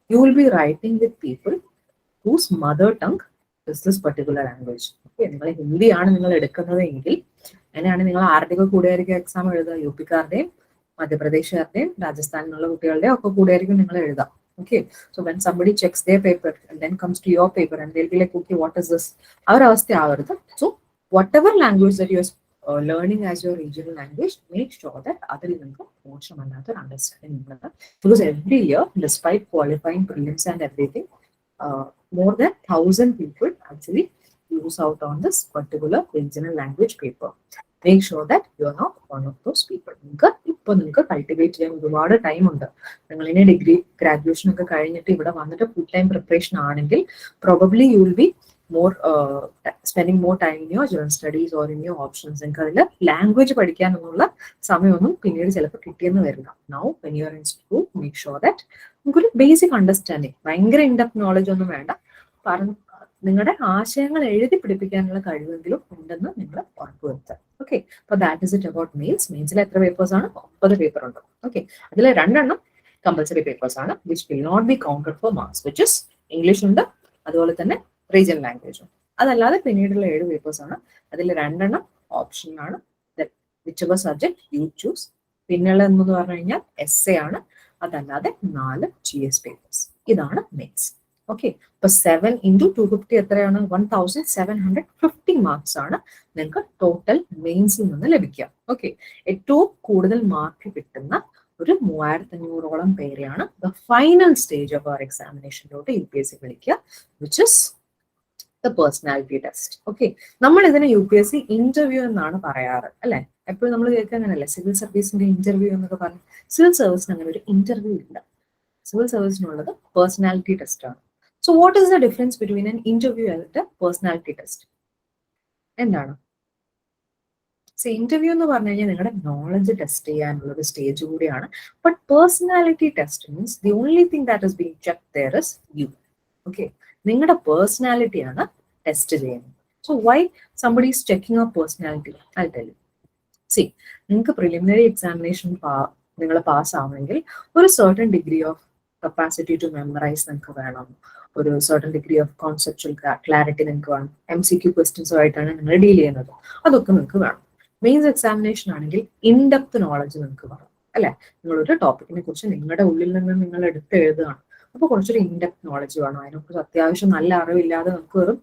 you will be writing with people whose mother tongue is this particular language. Okay, നിങ്ങൾ ഹിന്ദിയാണ് നിങ്ങൾ എടുക്കുന്നത് എങ്കിൽ അങ്ങനെയാണ് നിങ്ങൾ ആരുടെയൊക്കെ കൂടെയായിരിക്കും എക്സാം എഴുതുക? UP-കാരുടെയും മധ്യപ്രദേശുകാരുടെയും രാജസ്ഥാനിലുള്ള കുട്ടികളുടെയും ഒക്കെ കൂടെയായിരിക്കും നിങ്ങൾ എഴുതാം. Okay, so when somebody checks their paper and then comes to your paper and they'll be like, okay, what is this? Our avastha avarthu. So whatever language that you are learning as your regional language, make sure that adil ningu moshamalatha understanding undana. Because every year, despite qualifying prelims and everything, more than 1,000 people actually lose out on this particular regional language paper. Make sure that you are not one of those people. നിങ്ങൾക്ക് കൾട്ടിവേറ്റ് ചെയ്യാൻ ഒരുപാട് ടൈം ഉണ്ട്. നിങ്ങൾ ഇനി ഡിഗ്രി ഗ്രാജുവേഷൻ ഒക്കെ കഴിഞ്ഞിട്ട് ഇവിടെ വന്നിട്ട് ഫുൾ ടൈം പ്രിപ്പറേഷൻ ആണെങ്കിൽ probably you will be more spending more time in your general studies or in your options. നിങ്ങൾക്ക് അതിൽ ലാംഗ്വേജ് പഠിക്കാനുള്ള സമയമൊന്നും പിന്നീട് ചിലപ്പോൾ കിട്ടിയെന്ന് വരില്ല. Now when you are in school, make sure that നിങ്ങൾക്കൊരു ബേസിക് അണ്ടർസ്റ്റാൻഡിങ്, ഭയങ്കര ഇൻഡെപ്ത് നോളജ് ഒന്നും വേണ്ട, നിങ്ങളുടെ ആശയങ്ങൾ എഴുതി പിടിപ്പിക്കാനുള്ള കഴിവെങ്കിലും ഉണ്ടെന്ന് നിങ്ങൾ ഉറപ്പുവരുത്തുക. ഓക്കെ, അപ്പൊ that is it about mains. മെയിൻസിൽ എത്ര പേപ്പേഴ്സ് ആണ്? 9 പേപ്പർ ഉണ്ട്. ഓക്കെ, അതിൽ 2 കമ്പൽസറി പേപ്പേഴ്സ് ആണ്, which will not be counted for marks, which is English ഉണ്ട്, അതുപോലെ തന്നെ റീജിയണൽ ലാംഗ്വേജ് ഉണ്ട്. അതല്ലാതെ പിന്നീടുള്ള 7 പേപ്പേഴ്സ് ആണ്. അതിൽ 2 ഓപ്ഷനാണ്, which ever subject you choose. പിന്നെയുള്ള എന്ന് പറഞ്ഞു കഴിഞ്ഞാൽ essay ആണ്. അതല്ലാതെ 4 GS പേപ്പേഴ്സ്. ഇതാണ് മെയിൻസ്. ഓക്കെ, അപ്പൊ 7 into 250 എത്രയാണ്? 1750 മാർക്സ് ആണ് നിങ്ങൾക്ക് ടോട്ടൽ മെയിൻസിൽ നിന്ന് ലഭിക്കുക. ഓക്കെ, ഏറ്റവും കൂടുതൽ മാർക്ക് കിട്ടുന്ന ഒരു 3500ഓളം പേരെയാണ് the final stage of our എക്സാമിനേഷനിലോട്ട് UPSC വിളിക്കുക, which is the personality test. Okay, നമ്മൾ ഇതിനെ UPSC ഇന്റർവ്യൂ എന്നാണ് പറയാറ്, അല്ലെ? എപ്പോഴും നമ്മൾ കേൾക്കുക അങ്ങനെയല്ലേ, സിവിൽ സർവീസിന്റെ ഇന്റർവ്യൂ എന്നൊക്കെ പറഞ്ഞു. സിവിൽ സർവീസിന് അങ്ങനെ ഒരു ഇന്റർവ്യൂ ഇല്ല. സിവിൽ സർവീസിനുള്ളത് പേഴ്സണാലിറ്റി ടെസ്റ്റ് ആണ്. So what is the difference between an interview and a personality test? എന്താണ്? സോ ഇന്റർവ്യൂ എന്ന് പറഞ്ഞു കഴിഞ്ഞാൽ നിങ്ങളുടെ നോളജ് ടെസ്റ്റ് ചെയ്യാനുള്ള ഒരു സ്റ്റേജ് കൂടിയാണ്. But personality test means the only thing that is being check there is you. Okay, നിങ്ങളുടെ പേഴ്സണാലിറ്റിയാണ് ടെസ്റ്റ് ചെയ്യുന്നത്. So why somebody is checking your personality? I tell you. See, നിങ്ങൾക്ക് പ്രിലിമിനറി എക്സാമിനേഷൻ നിങ്ങൾ പാസ് ആവണമെങ്കിൽ ഒരു certain degree of capacity to memorize നിങ്ങൾക്ക് വേണം. ഒരു certain degree of conceptual clarity നിങ്ങൾക്ക് വേണം. MCQ ക്വസ്റ്റ്യൻസുമായിട്ടാണ് നിങ്ങൾ ഡീൽ ചെയ്യുന്നത്, അതൊക്കെ നിങ്ങൾക്ക് വേണം. മെയിൻസ് എക്സാമിനേഷൻ ആണെങ്കിൽ ഇൻഡെപ്ത് നോളജ് നിങ്ങൾക്ക് വേണം, അല്ലെ? നിങ്ങളൊരു ടോപ്പിക്കിനെ കുറിച്ച് നിങ്ങളുടെ ഉള്ളിൽ നിന്ന് നിങ്ങൾ എടുത്ത് എഴുതുകയാണ്, അപ്പോൾ കുറച്ചൊരു ഇൻഡെപ്ത് നോളജ് വേണം. അതിനെക്കുറിച്ച് അത്യാവശ്യം നല്ല അറിവില്ലാതെ നമുക്ക് വെറും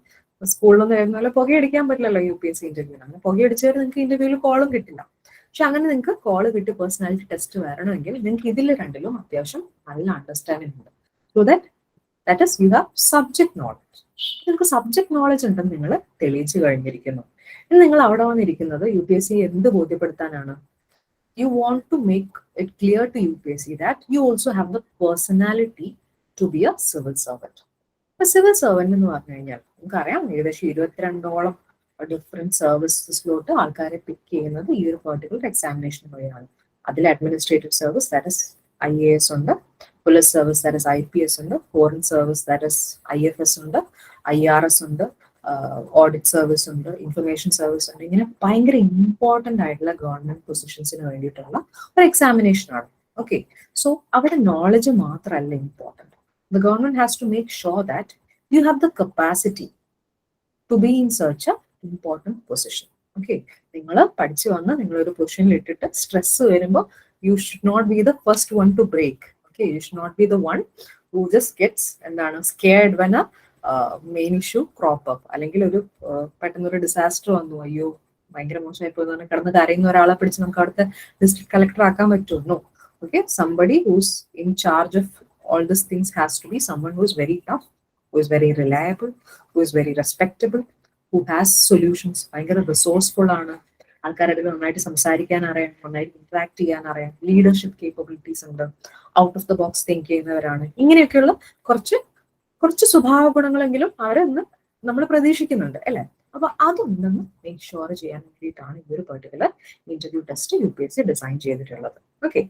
സ്കൂളിലൊന്നും എഴുതുന്ന പുകയടിക്കാൻ പറ്റില്ലല്ലോ UPSC ഇന്റർവ്യൂവിന്. അങ്ങനെ പുകയടിച്ചാൽ നിങ്ങൾക്ക് ഇന്റർവ്യൂവിൽ കോളും കിട്ടില്ല. പക്ഷെ അങ്ങനെ നിങ്ങൾക്ക് കോള് കിട്ടി പേഴ്സണാലിറ്റി ടെസ്റ്റ് വരണമെങ്കിൽ നിങ്ങൾക്ക് ഇതിൽ രണ്ടിലും അത്യാവശ്യം നല്ല അണ്ടർസ്റ്റാൻഡിംഗ് ഉണ്ട്. So that is you have subject knowledge. നിങ്ങൾക്ക് സബ്ജക്ട് നോളജ് ഉണ്ടെന്ന് നിങ്ങൾ തെളിയിച്ചു കഴിഞ്ഞിരിക്കുന്നു. ഇനി നിങ്ങൾ അവിടെ വന്നിരിക്കുന്നത് UPSC എന്ത് ബോധ്യപ്പെടുത്താനാണ്? You want to make it clear to UPSC that you also have the personality to be a civil servant. A civil servant എന്ന് പറഞ്ഞു കഴിഞ്ഞാൽ നമുക്കറിയാം ഏകദേശം 22ഓളം ഡിഫറെന്റ് സർവീസസിലോട്ട് ആൾക്കാരെ പിക്ക് ചെയ്യുന്നത് ഈ ഒരു പെർട്ടിക്കുലർ എക്സാമിനേഷൻ വഴിയാണ്. അതിൽ administrative service that is IAS ഉണ്ട്, police service that is IPS ഉണ്ട്, foreign service that is IFS ഉണ്ട്, IRS ഉണ്ട്, ഓഡിറ്റ് സർവീസ് ഉണ്ട്, ഇൻഫർമേഷൻ സർവീസ് ഉണ്ട്. ഇങ്ങനെ ഭയങ്കര ഇമ്പോർട്ടന്റ് ആയിട്ടുള്ള ഗവൺമെന്റ് പൊസിഷൻസിന് വേണ്ടിയിട്ടുള്ള ഒരു എക്സാമിനേഷൻ ആണ്. ഓക്കെ, സോ അവിടെ നോളജ് മാത്രമല്ല important. The government has to make sure that you have the capacity to be in such a important position. Okay, നിങ്ങൾ പഠിച്ചു വന്ന് നിങ്ങളൊരു പൊസിഷനിൽ ഇട്ടിട്ട് സ്ട്രെസ് വരുമ്പോൾ you should not be the first one to break. Okay, you should not be the one who just gets scared when a main issue crop up. അല്ലെങ്കിൽ ഒരു പെട്ടെന്നൊരു ഡിസാസ്റ്റർ വന്നു, അയ്യോ ഭയങ്കര മോശമായി പോയി കിടന്ന് കരയുന്ന ഒരാളെ പിടിച്ച് നമുക്ക് അവിടുത്തെ ഡിസ്ട്രിക്ട് കളക്ടർ ആക്കാൻ പറ്റുമോ? Okay, somebody who's in charge of all these things has to be someone who is very tough, who is very reliable, who is very respectable, who has solutions. ഭയങ്കര റിസോഴ്സ്ഫുൾ ആണ്, ആൾക്കാരുടെ നന്നായിട്ട് സംസാരിക്കാൻ അറിയാം, നന്നായിട്ട് ഇന്ററാക്ട് ചെയ്യാൻ അറിയാം, ലീഡർഷിപ്പ് കേപ്പബിലിറ്റീസ് ഉണ്ട്, out of the box think ചെയ്യുന്നവരാണ്. ഇങ്ങനെയൊക്കെയുള്ള കുറച്ച് സ്വഭാവ ഗുണങ്ങളെങ്കിലും അവരെന്ന് നമ്മൾ പ്രതീക്ഷിക്കുന്നുണ്ട്, അല്ലെ? അപ്പൊ അതൊന്നും മേക്ക് ഷുവർ ചെയ്യാൻ വേണ്ടിയിട്ടാണ് ഈ ഒരു particular interview test UPSC design ചെയ്തിട്ടുള്ളത്. ഓക്കെ,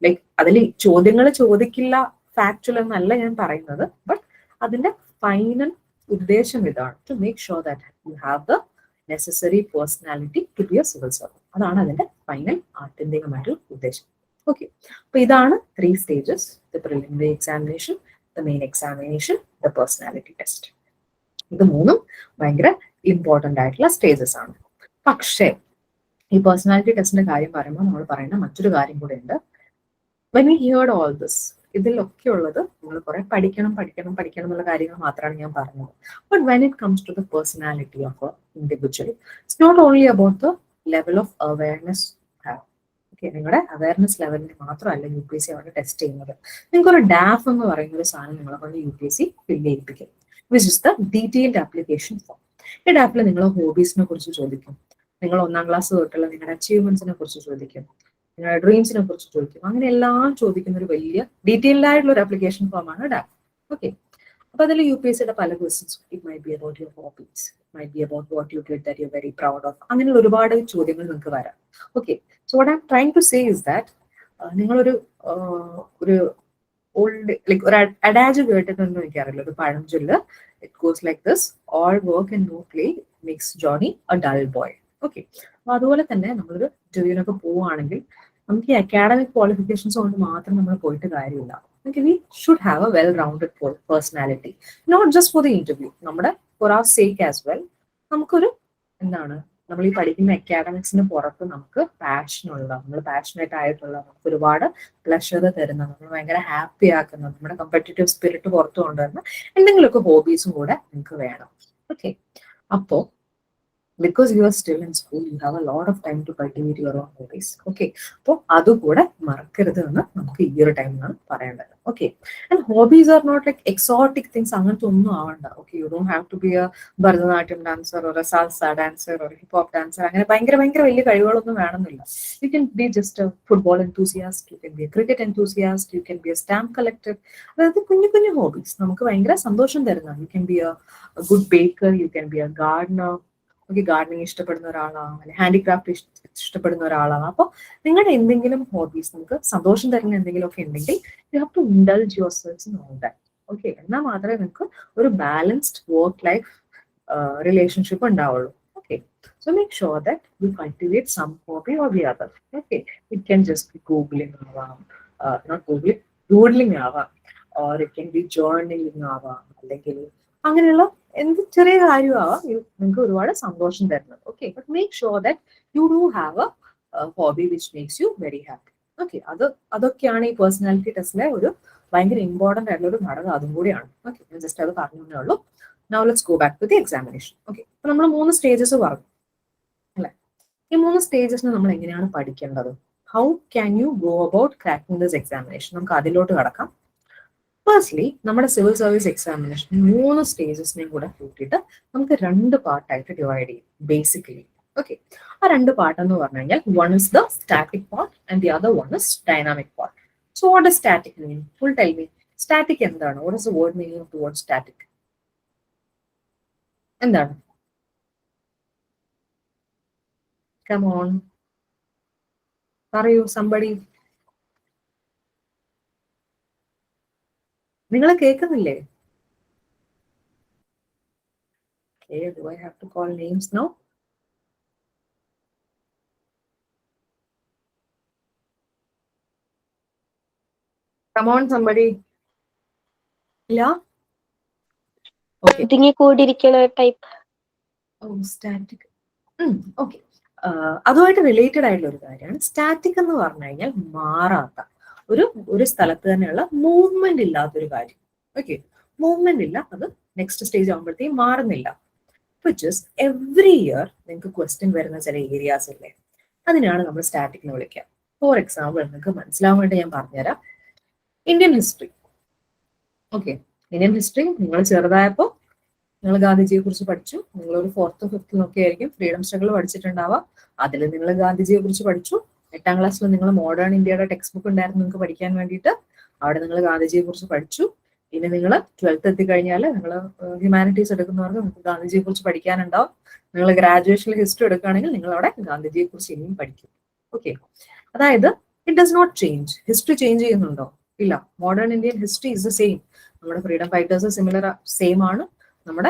ലൈക്ക് അതിൽ ചോദ്യങ്ങൾ ചോദിക്കില്ല ഫാക്ച്വൽ എന്നല്ല ഞാൻ പറയുന്നത്, ബട്ട് അതിന്റെ ഫൈനൽ ഉദ്ദേശം ഇതാണ്, to make sure that you have the necessary personality to be a civil servant. അതാണ് അതിന്റെ ഫൈനൽ ആത്യന്തികമായിട്ടുള്ള ഉദ്ദേശം. ഓക്കെ, അപ്പൊ ഇതാണ് 3 stages: the preliminary examination, the main examination, the personality test. ഇത് മൂന്നും ഭയങ്കര ഇമ്പോർട്ടന്റ് ആയിട്ടുള്ള സ്റ്റേജസ് ആണ്. പക്ഷേ ഈ പേഴ്സണാലിറ്റി ടെസ്റ്റിന്റെ കാര്യം പറയുമ്പോൾ നമ്മൾ പറയുന്ന മറ്റൊരു കാര്യം കൂടെ ഉണ്ട്. When we heard all this, ഇതിലൊക്കെ ഉള്ളത് നിങ്ങൾ കുറെ പഠിക്കണം എന്നുള്ള കാര്യങ്ങൾ മാത്രമാണ് ഞാൻ പറഞ്ഞത്. But when it comes to the personality of a individual, it's not only about the level of awareness. Okay, നിങ്ങളുടെ അവയർനെസ് ലെവലിനെ മാത്രമല്ല UPSC അവിടെ ടെസ്റ്റ് ചെയ്യുന്നത്. നിങ്ങൾക്കൊരു DAF എന്ന് പറയുന്ന ഒരു സാധനം നിങ്ങളെ കൊണ്ട് UPSC ഫില്ല് ചെയ്യിപ്പിക്കും, which is the detailed application form. ഈ DAFിൽ നിങ്ങൾ ഹോബീസിനെ കുറിച്ച് ചോദിക്കും, നിങ്ങൾ 1ാം ക്ലാസ് തൊട്ടുള്ള നിങ്ങളുടെ അച്ചീവ്മെന്റ്സിനെ കുറിച്ച് ചോദിക്കും, നിങ്ങളുടെ ഡ്രീംസിനെ കുറിച്ച് ചോദിക്കും. അങ്ങനെ എല്ലാം ചോദിക്കുന്ന ഒരു വലിയ ഡീറ്റെയിൽഡ് ആയിട്ടുള്ള ഒരു ആപ്ലിക്കേഷൻ ഫോമാണ് DAF. ഓക്കെ, അപ്പൊ അതിൽ UPSCയുടെ പല questions, it may be about your hobbies, may be about what you did that you are very proud of. അങ്ങനെയുള്ള ഒരുപാട് ചോദ്യങ്ങൾ നിങ്ങൾക്ക് വരാം. Okay, so what I am trying to say is that നിങ്ങളൊരു ഓൾഡ് ലൈക്ക് ഒരു അഡാജ് കേട്ടിട്ടുണ്ടോ എനിക്കറിയില്ല, ഒരു പഴഞ്ചൊല്ല്. It goes like this: all work and no play makes Johnny a dull boy. Okay, അപ്പൊ അതുപോലെ തന്നെ നമ്മളൊരു ഇന്റർവ്യൂവിനൊക്കെ പോവുകയാണെങ്കിൽ നമുക്ക് ഈ അക്കാഡമിക് ക്വാളിഫിക്കേഷൻസ് കൊണ്ട് മാത്രം നമ്മൾ പോയിട്ട് കാര്യമില്ല. We should have a well rounded personality, not just for the interview, നമ്മുടെ for our sake as well. നമുക്കൊരു നമ്മൾ ഈ പഠിക്കുന്ന അക്കാഡമിക്സിന് പുറത്ത് നമുക്ക് പാഷനുള്ള, നമ്മൾ പാഷനേറ്റ് ആയിട്ടുള്ള, നമുക്ക് ഒരുപാട് പ്ലഷർ തരുന്ന, നമ്മൾ ഭയങ്കര ഹാപ്പി ആക്കുന്ന, നമ്മുടെ കമ്പറ്റീറ്റീവ് സ്പിരിറ്റ് പുറത്തു കൊണ്ടുവരുന്ന എന്തെങ്കിലുമൊക്കെ ഹോബീസും കൂടെ നിങ്ങൾക്ക് വേണം. ഓക്കെ, അപ്പോ because you are still in school, you have a lot of time to cultivate your own hobbies. Okay, അപ്പോൾ അതുകൂടെ മറക്കരുത് എന്ന് നമുക്ക് ഈ ഒരു ടൈമിലാണ് പറയേണ്ടത്. Okay, and hobbies are not like exotic things, അങ്ങനത്തെ ഒന്നും ആവണ്ട. Okay, you don't have to be a Bharatanatyam dancer or a salsa dancer or hip hop dancer. അങ്ങനെ ഭയങ്കര വലിയ കഴിവുകളൊന്നും വേണമെന്നില്ല. You can be just a football enthusiast, you can be a cricket enthusiast, you can be a stamp collector. അതായത് കുഞ്ഞു ഹോബീസ് നമുക്ക് ഭയങ്കര സന്തോഷം തരുന്നതാണ്. You can be a good baker, U can be A Gardner. Okay, gardening ഇഷ്ടപ്പെടുന്ന ഒരാളാണ്, അല്ലെങ്കിൽ ഹാൻഡിക്രാഫ്റ്റ് ഇഷ്ടപ്പെടുന്ന ഒരാളാണ്. അപ്പോൾ നിങ്ങളുടെ എന്തെങ്കിലും ഹോബീസ്, നിങ്ങൾക്ക് സന്തോഷം തരുന്ന എന്തെങ്കിലുമൊക്കെ ഉണ്ടെങ്കിൽ you have to indulge yourself in all that. Okay, എന്നാൽ മാത്രമേ നിങ്ങൾക്ക് ഒരു ബാലൻസ്ഡ് വർക്ക് ലൈഫ് റിലേഷൻഷിപ്പ് ഉണ്ടാവുള്ളൂ. Okay, so make sure that you cultivate some hobby or the other. Okay, it can just be googling ആവാം, not googling, doodling ആവാം, or it can be journaling ആവാം, അല്ലെങ്കിൽ അങ്ങനെയുള്ള എന്ത് ചെറിയ കാര്യമാവാം നിങ്ങൾക്ക് ഒരുപാട് സന്തോഷം തരുന്നത്. Okay, but make sure that you do have A hobby which makes you very happy. Okay, അതൊക്കെയാണ് ഈ പേഴ്സണാലിറ്റി ടെസ്റ്റിലെ ഒരു ഭയങ്കര ഇമ്പോർട്ടൻ്റ് ആയിട്ടുള്ള ഒരു ഘടകം, അതും കൂടിയാണ്. ഓക്കെ, ഞാൻ ജസ്റ്റ് അത് പറഞ്ഞേ ഉള്ളൂ. Now let's go back to the examination. Okay, അപ്പൊ നമ്മൾ 3 സ്റ്റേജസ് പറഞ്ഞു അല്ലെ? ഈ 3 സ്റ്റേജസിന് നമ്മൾ എങ്ങനെയാണ് പഠിക്കേണ്ടത്? How can you go about cracking this examination? നമുക്ക് അതിലോട്ട് കടക്കാം. ഫസ്റ്റ്ലി, നമ്മുടെ സിവിൽ സർവീസ് എക്സാമിനേഷൻ 3 സ്റ്റേജസിനെയും കൂടെ കൂട്ടിയിട്ട് നമുക്ക് 2 പാർട്ടായിട്ട് ഡിവൈഡ് ചെയ്യും ബേസിക്കലി. ഓക്കെ, ആ 2 പാർട്ട് എന്ന് പറഞ്ഞു കഴിഞ്ഞാൽ one is the static part and the other one is dynamic part. So what is static meaning? Full tell me. Static എന്താണ്? What is the word meaning of the word static? എന്താണ്? Come on, പറയൂ somebody. നിങ്ങളെ കേൾക്കുന്നില്ലേ? Okay, do I have to call names now? Come on somebody. ഇല്ല? Okay. ഒതുങ്ങി കൂടിയിരിക്കുന്ന ടൈപ്പ്. Oh, static. Okay. അതുമായിട്ട് റിലേറ്റഡ് ആയിട്ടുള്ള ഒരു കാര്യമാണ് സ്റ്റാറ്റിക് എന്ന് പറഞ്ഞു കഴിഞ്ഞാൽ മാറാത്ത ഒരു സ്ഥലത്ത് തന്നെയുള്ള മൂവ്മെന്റ് ഇല്ലാത്തൊരു കാര്യം. ഓക്കെ, മൂവ്മെന്റ് ഇല്ല, അത് നെക്സ്റ്റ് സ്റ്റേജ് ആകുമ്പോഴത്തേക്കും മാറുന്നില്ല. വിച്ച് എവറി ഇയർ നിങ്ങൾക്ക് ക്വസ്റ്റ്യൻ വരുന്ന ചില ഏരിയാസ് ഇല്ലേ, അതിനാണ് നമ്മൾ സ്റ്റാറ്റിക് എന്ന് വിളിക്കുക. ഫോർ എക്സാമ്പിൾ നിങ്ങൾക്ക് മനസ്സിലാവാൻ വേണ്ടി ഞാൻ പറഞ്ഞുതരാം. Indian history. Okay, Indian history നിങ്ങൾ ചെറുതായപ്പോൾ നിങ്ങൾ ഗാന്ധിജിയെ കുറിച്ച് പഠിച്ചു. നിങ്ങളൊരു 4th 5th ആയിരിക്കും ഫ്രീഡം സ്ട്രഗിൾ പഠിച്ചിട്ടുണ്ടാവുക. അതിൽ നിങ്ങൾ ഗാന്ധിജിയെ കുറിച്ച് പഠിച്ചു. 8ാം ക്ലാസ്സിൽ നിങ്ങൾ മോഡേൺ ഇന്ത്യയുടെ ടെക്സ്റ്റ് ബുക്ക് ഉണ്ടായിരുന്നു നിങ്ങൾക്ക് പഠിക്കാൻ വേണ്ടിയിട്ട്. അവിടെ നിങ്ങൾ ഗാന്ധിജിയെ കുറിച്ച് പഠിച്ചു. ഇനി നിങ്ങൾ 12th എത്തിക്കഴിഞ്ഞാൽ നിങ്ങൾ ഹ്യൂമാനിറ്റീസ് എടുക്കുന്നവർക്ക് നിങ്ങൾക്ക് ഗാന്ധിജിയെ കുറിച്ച് പഠിക്കാനുണ്ടാവും. നിങ്ങൾ ഗ്രാജുവേഷനിൽ ഹിസ്റ്ററി എടുക്കുകയാണെങ്കിൽ നിങ്ങൾ അവിടെ ഗാന്ധിജിയെ കുറിച്ച് ഇനിയും പഠിക്കും. ഓക്കെ, അതായത് it does not change. History change ചെയ്യുന്നുണ്ടോ? ഇല്ല. Modern Indian history is the same. നമ്മുടെ ഫ്രീഡം ഫൈറ്റേഴ്സ് സിമിലർ സെയിം ആണ്. നമ്മുടെ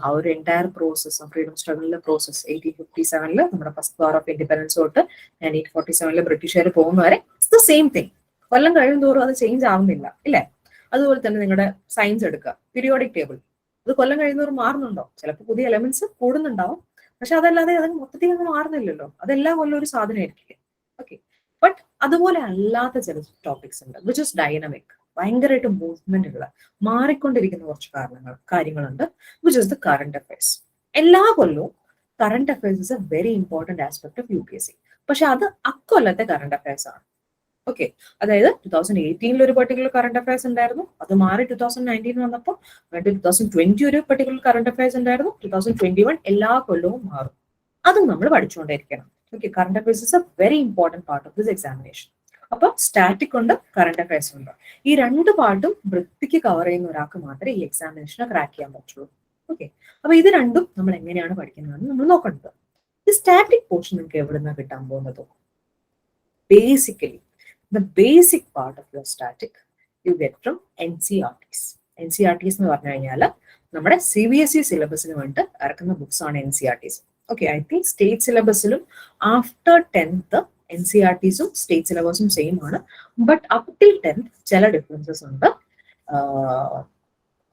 ആ ഒരു എൻറ്റയർ പ്രോസസ്, ഫ്രീഡം സ്ട്രഗിളിലെ പ്രോസസ് 1857 നമ്മുടെ ഫസ്റ്റ് വാർ ഓഫ് ഇൻഡിപെൻഡൻസ് തൊട്ട് 1847 ബ്രിട്ടീഷുകാർ പോകുന്നവരെ ഇറ്റ്സ് ദ സെയിം തിങ്. കൊല്ലം കഴിയുന്തോറും അത് ചേഞ്ച് ആവുന്നില്ല, ഇല്ലേ? അതുപോലെ തന്നെ നിങ്ങളുടെ സയൻസ് എടുക്കുക, പീരിയോഡിക് ടേബിൾ, അത് കൊല്ലം കഴിയുന്നവരും മാറുന്നുണ്ടോ? ചിലപ്പോൾ പുതിയ എലമെന്റ്സ് കൂടുന്നുണ്ടാവും, പക്ഷെ അതല്ലാതെ അത് മൊത്തത്തിൽ ഒന്നും മാറുന്നില്ലല്ലോ. അതെല്ലാ കൊല്ലം ഒരു സാധനമായിരിക്കില്ലേ? ഓക്കെ, ബട്ട് അതുപോലെ അല്ലാത്ത ചില ടോപ്പിക്സ് ഉണ്ട് വിച്ച് ഇസ് ഡൈനമിക്, ഭയങ്കരമായിട്ട് മൂവ്മെന്റ് ഉള്ള മാറിക്കൊണ്ടിരിക്കുന്ന കുറച്ച് കാര്യങ്ങളുണ്ട് which is the current affairs. എല്ലാ കൊല്ലവും current affairs is a very important aspect of UPSC. പക്ഷെ അത് അക്കൊല്ലത്തെ കറണ്ട് അഫയേഴ്സ് ആണ്. ഓക്കെ, അതായത് 2018 ഒരു പെർട്ടിക്കുലർ കറണ്ട് അഫയേഴ്സ് ഉണ്ടായിരുന്നു, അത് മാറി 2019 വന്നപ്പോൾ 2020 ഒരു പെർട്ടിക്കുലർ കറണ്ട് അഫയേഴ്സ് ഉണ്ടായിരുന്നു, 2021 എല്ലാ കൊല്ലവും മാറും. അതും നമ്മൾ പഠിച്ചുകൊണ്ടിരിക്കണം. Okay, current affairs is a very important part of this examination. അപ്പൊ സ്റ്റാറ്റിക് ഉണ്ട്, കറണ്ട് അഫയേഴ്സ് ഉണ്ട്. ഈ 2 പാർട്ടും വൃത്തിക്ക് കവർ ചെയ്യുന്ന ഒരാൾക്ക് മാത്രമേ ഈ എക്സാമിനേഷനെ ക്രാക്ക് ചെയ്യാൻ പറ്റുള്ളൂ. ഓക്കെ, അപ്പൊ ഇത് രണ്ടും നമ്മൾ എങ്ങനെയാണ് പഠിക്കുന്നതെന്ന് നമ്മൾ നോക്കേണ്ടത്. ഈ സ്റ്റാറ്റിക് പോർഷൻ നിങ്ങൾക്ക് എവിടെ നിന്നാണ് കിട്ടാൻ പോകുന്നത്? Basically the basic part of your static you get from NCRTs. NCRTs എന്ന് പറഞ്ഞു കഴിഞ്ഞാൽ നമ്മുടെ CBSE സിലബസിന് വേണ്ടി ഇറക്കുന്ന ബുക്സ് ആണ് NCRTs. Okay, I think state സിലബസിലും ആഫ്റ്റർ 10th NCRTസും സ്റ്റേറ്റ് സിലബസും സെയിം ആണ്. ബട്ട് അപ് ടിൽ 10th ചില ഡിഫറൻസസ് ഉണ്ട്.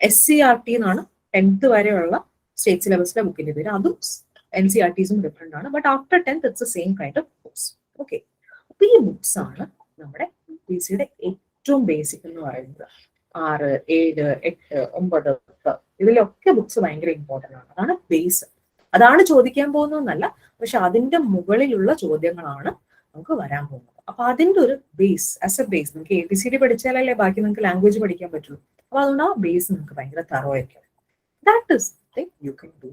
SCRT എന്നാണ് 10th വരെയുള്ള സ്റ്റേറ്റ് സിലബസിലെ ബുക്കിന്റെ പേര്. അതും NCRTസും ഡിഫറെന്റ് ആണ്. But after 10th it's A same kind of books. Okay, അപ്പൊ ഈ ബുക്സ് ആണ് നമ്മുടെ UPSCയുടെ ഏറ്റവും ബേസിക് എന്ന് പറയുന്നത്. 6, 7, 8, 9, 10 ഇതിലൊക്കെ ബുക്സ് ഭയങ്കര ഇമ്പോർട്ടൻ്റ് ആണ്. അതാണ് ബേസ്. അതാണ് ചോദിക്കാൻ പോകുന്നതെന്നല്ല, പക്ഷെ അതിന്റെ മുകളിലുള്ള ചോദ്യങ്ങളാണ് നമുക്ക് വരാൻ പോകുന്നത്. അപ്പൊ അതിന്റെ ഒരു ബേസ്, ആസ് എ ബേസ് നിങ്ങൾക്ക് ABCD പഠിച്ചാലല്ലേ ബാക്കി നിങ്ങൾക്ക് ലാംഗ്വേജ് പഠിക്കാൻ പറ്റുള്ളൂ. അപ്പൊ അതുകൊണ്ട് ആ ബേസ് നിങ്ങൾക്ക് ഭയങ്കര തറോ ആയിരിക്കും. That is thing you can do.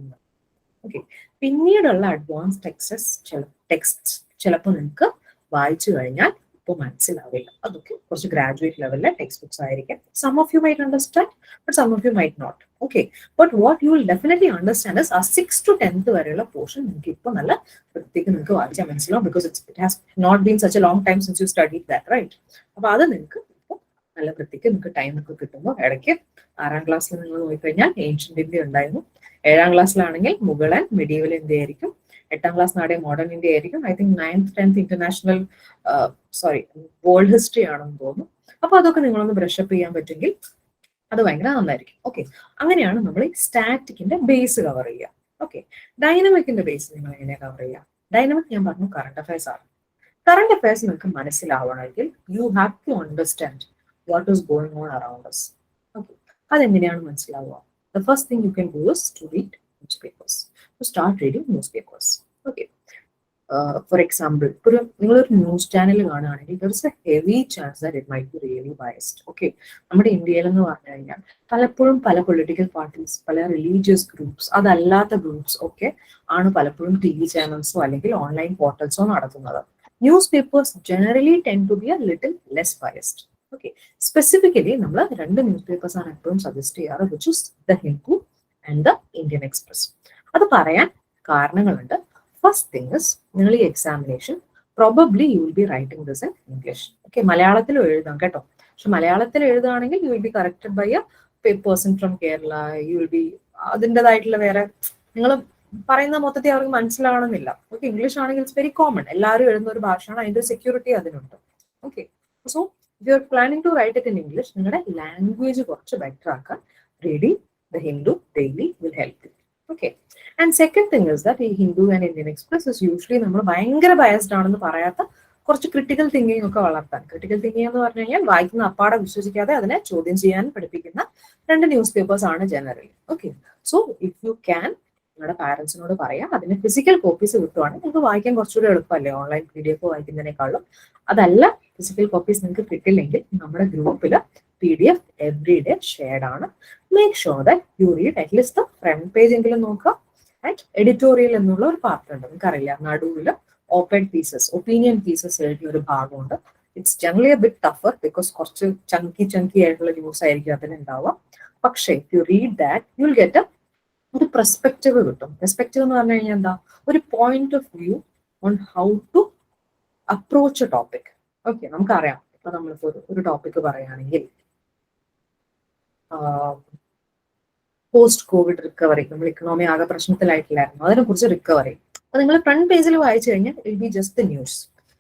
Okay, പിന്നീടുള്ള അഡ്വാൻസ് ടെക്സ്റ്റ് ചിലപ്പോൾ നിങ്ങൾക്ക് വായിച്ചു കഴിഞ്ഞാൽ ഇപ്പോൾ മനസ്സിലാവില്ല. അതൊക്കെ കുറച്ച് ഗ്രാജുവേറ്റ് ലെവലിലെ ടെക്സ്റ്റ് ബുക്സ് ആയിരിക്കും. Some of you might understand, but some of you might not. Okay, but what you will definitely understand is ആ 6 to 10th വരെയുള്ള പോർഷൻ നിങ്ങൾക്ക് ഇപ്പോൾ നല്ല വൃത്തിക്ക് നിങ്ങൾക്ക് വായിച്ചാൽ മനസ്സിലാവും. Because it has not been such a long time since you studied that, right? അപ്പോൾ അത് നിങ്ങൾക്ക് ഇപ്പോൾ നല്ല വൃത്തിക്ക് നിങ്ങൾക്ക് ടൈം ഒക്കെ കിട്ടുമ്പോൾ ഇടയ്ക്ക് 6ാം ക്ലാസ്സിൽ നിങ്ങൾ നോക്കിക്കഴിഞ്ഞാൽ ഏൻഷ്യന്റ് ഇന്ത്യ ഉണ്ടായിരുന്നു. 7ാം ക്ലാസ്സിലാണെങ്കിൽ മുഗൾ ആൻഡ് മെഡീവൽ ഇന്ത്യ ആയിരിക്കും. 8ാം ക്ലാസ് നാടെ മോഡേൺ ഇന്ത്യ ആയിരിക്കും. I think 9th 10th international world history ആണെന്ന് തോന്നുന്നു. അപ്പൊ അതൊക്കെ നിങ്ങളൊന്ന് ബ്രഷപ്പ് ചെയ്യാൻ പറ്റുമെങ്കിൽ അത് ഭയങ്കര നന്നായിരിക്കും. ഓക്കെ, അങ്ങനെയാണ് നമ്മൾ ഈ സ്റ്റാറ്റിക്കിന്റെ ബേസ് കവർ ചെയ്യുക. ഓക്കെ, ഡൈനമിക്കിന്റെ ബേസ് നിങ്ങൾ എങ്ങനെയാണ് കവർ ചെയ്യുക? ഡൈനമിക് ഞാൻ പറഞ്ഞു കറണ്ട് അഫയേഴ്സ് ആണ്. കറണ്ട് അഫയേഴ്സ് നിങ്ങൾക്ക് മനസ്സിലാവണമെങ്കിൽ you have to understand what is going on around us. Okay, അതെങ്ങനെയാണ് മനസ്സിലാവുക? The first thing you can do is to read newspapers. To start reading newspapers. Okay. For example, നിങ്ങളൊരു ന്യൂസ് ചാനൽ കാണുകയാണെങ്കിൽ there is a heavy chance that it might be really biased. Okay. നമ്മുടെ ഇന്ത്യയിൽ എന്ന് പറഞ്ഞു കഴിഞ്ഞാൽ പലപ്പോഴും പല പൊളിറ്റിക്കൽ പാർട്ടീസ്, പല റിലീജിയസ് ഗ്രൂപ്പ്സ്, അതല്ലാത്ത ഗ്രൂപ്പ്സ് ഒക്കെ ആണ് പലപ്പോഴും TV ചാനൽസോ അല്ലെങ്കിൽ ഓൺലൈൻ പോർട്ടൽസോ നടത്തുന്നത്. Newspapers generally tend to be a little less biased. Okay, specifically നമ്മൾ 2 ന്യൂസ് പേപ്പേഴ്സ് ആണ് എപ്പോഴും സജസ്റ്റ് ചെയ്യാറ്, which is the Hindu and the Indian Express. അത് പറയാൻ കാരണങ്ങളുണ്ട്. ഫസ്റ്റ് തിങ് ഇസ്, നിങ്ങൾ ഈ examination probably you will be writing this in English. Okay, മലയാളത്തിലും എഴുതാം കേട്ടോ. പക്ഷെ മലയാളത്തിൽ എഴുതുകയാണെങ്കിൽ you will be corrected by a person from Kerala. You will be അതിൻ്റെതായിട്ടുള്ള വേറെ നിങ്ങൾ പറയുന്ന മൊത്തത്തിൽ അവർക്ക് മനസ്സിലാവണമെന്നില്ല. ഓക്കെ, ഇംഗ്ലീഷ് ആണെങ്കിൽ ഇറ്റ്സ് വെരി കോമൺ, എല്ലാവരും എഴുതുന്ന ഒരു ഭാഷയാണ്, അതിന്റെ സെക്യൂരിറ്റി അതിനുണ്ട്. Okay, so if you are planning to write it in English, നിങ്ങളുടെ ലാംഗ്വേജ് കുറച്ച് ബെറ്റർ ആക്കാൻ reading the Hindu daily will help you. Okay, and second thing is that ഈ Hindu and Indian express is usually നമ്മൾ ഭയങ്കര ബയസ്ഡ് ആണെന്ന് പറയാത്ത കുറച്ച് ക്രിട്ടിക്കൽ തിങ്കിങ് ഒക്കെ വളർത്താൻ. ക്രിട്ടിക്കൽ തിങ്കിങ് എന്ന് പറഞ്ഞു കഴിഞ്ഞാൽ വായിക്കുന്ന അപ്പാടെ വിശ്വസിക്കാതെ അതിനെ ചോദ്യം ചെയ്യാൻ പഠിപ്പിക്കുന്ന 2 ന്യൂസ് പേപ്പേഴ്സ് ആണ് generally. Okay, so if you can നിങ്ങളുടെ പാരന്റ്സിനോട് പറയാം, അതിന് ഫിസിക്കൽ കോപ്പീസ് കിട്ടുവാണെങ്കിൽ നിങ്ങൾക്ക് വായിക്കാൻ കുറച്ചുകൂടി എളുപ്പമല്ലേ ഓൺലൈൻ PDF വായിക്കുന്നതിനേക്കാളും. അതല്ല, ഫിസിക്കൽ കോപ്പീസ് നിങ്ങൾക്ക് കിട്ടില്ലെങ്കിൽ നമ്മുടെ ഗ്രൂപ്പിൽ PDF എവറി ഡേ ഷെയർഡ് ആണ്. Make sure that you read at least the front page എങ്കിലും നോക്കുക. ആൻഡ് എഡിറ്റോറിയൽ എന്നുള്ള ഒരു പാർട്ട് ഉണ്ട്, നിങ്ങൾക്കറിയില്ല, നടുവിൽ ഓപ്പൺ പീസസ്, ഒപ്പീനിയൻ പീസസ് എഴുതിയ ഒരു ഭാഗമുണ്ട്. It's generally a bit tougher because കുറച്ച് ചങ്കി ആയിട്ടുള്ള ന്യൂസ് ആയിരിക്കും അതിനുണ്ടാവുക. പക്ഷേ if you read that you will get ഒരു പെർസ്പെക്റ്റീവ് കിട്ടും. പെർസ്പെക്റ്റീവ് എന്ന് പറഞ്ഞു കഴിഞ്ഞാൽ എന്താ? ഒരു point of view on how to approach a topic. Okay, നമുക്കറിയാം, ഇപ്പൊ നമ്മളിപ്പോ ഒരു ടോപ്പിക് പറയുകയാണെങ്കിൽ പോസ്റ്റ് കോവിഡ് റിക്കവറി, നമ്മൾ ഇക്കണോമി ആകെ പ്രശ്നത്തിലായിട്ടില്ലായിരുന്നു, അതിനെ കുറിച്ച് റിക്കവറി. അപ്പൊ നിങ്ങൾ ഫ്രണ്ട് പേജിൽ വായിച്ചു കഴിഞ്ഞാൽ it be just the news.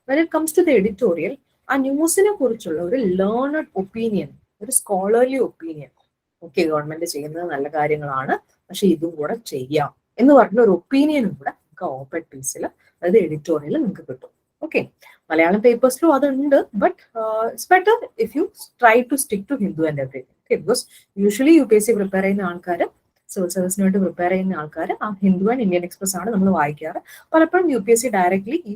When it comes to the editorial, ആ ന്യൂസിനെ കുറിച്ചുള്ള ഒരു ലേണഡ് ഒപ്പീനിയൻ, ഒരു സ്കോളർലി ഒപ്പീനിയൻ. ഓക്കെ, ഗവൺമെന്റ് ചെയ്യുന്നത് നല്ല കാര്യങ്ങളാണ്, പക്ഷെ ഇതും കൂടെ ചെയ്യാം എന്ന് പറഞ്ഞ ഒരു ഒപ്പീനിയനും കൂടെ നിങ്ങൾക്ക് ഓപ്പൺ പീസിൽ, അതായത് എഡിറ്റോറിയൽ നിങ്ങൾക്ക് കിട്ടും. ഓക്കെ, മലയാളം പേപ്പേഴ്സിലും അതുണ്ട്, but it's better if you try to stick to Hindu and everything. Okay, because usually UPSC prepare ചെയ്യുന്ന ആൾക്കാർ, സിവിൽ സർവീസിന് വേണ്ടി പ്രിപ്പയർ ചെയ്യുന്ന ആൾക്കാർ ആ ഹിന്ദു ആൻഡ് ഇന്ത്യൻ എക്സ്പ്രസ് ആണ് നമ്മൾ വായിക്കാറ്. പലപ്പോഴും UPSC ഡയറക്ട്ലി ഈ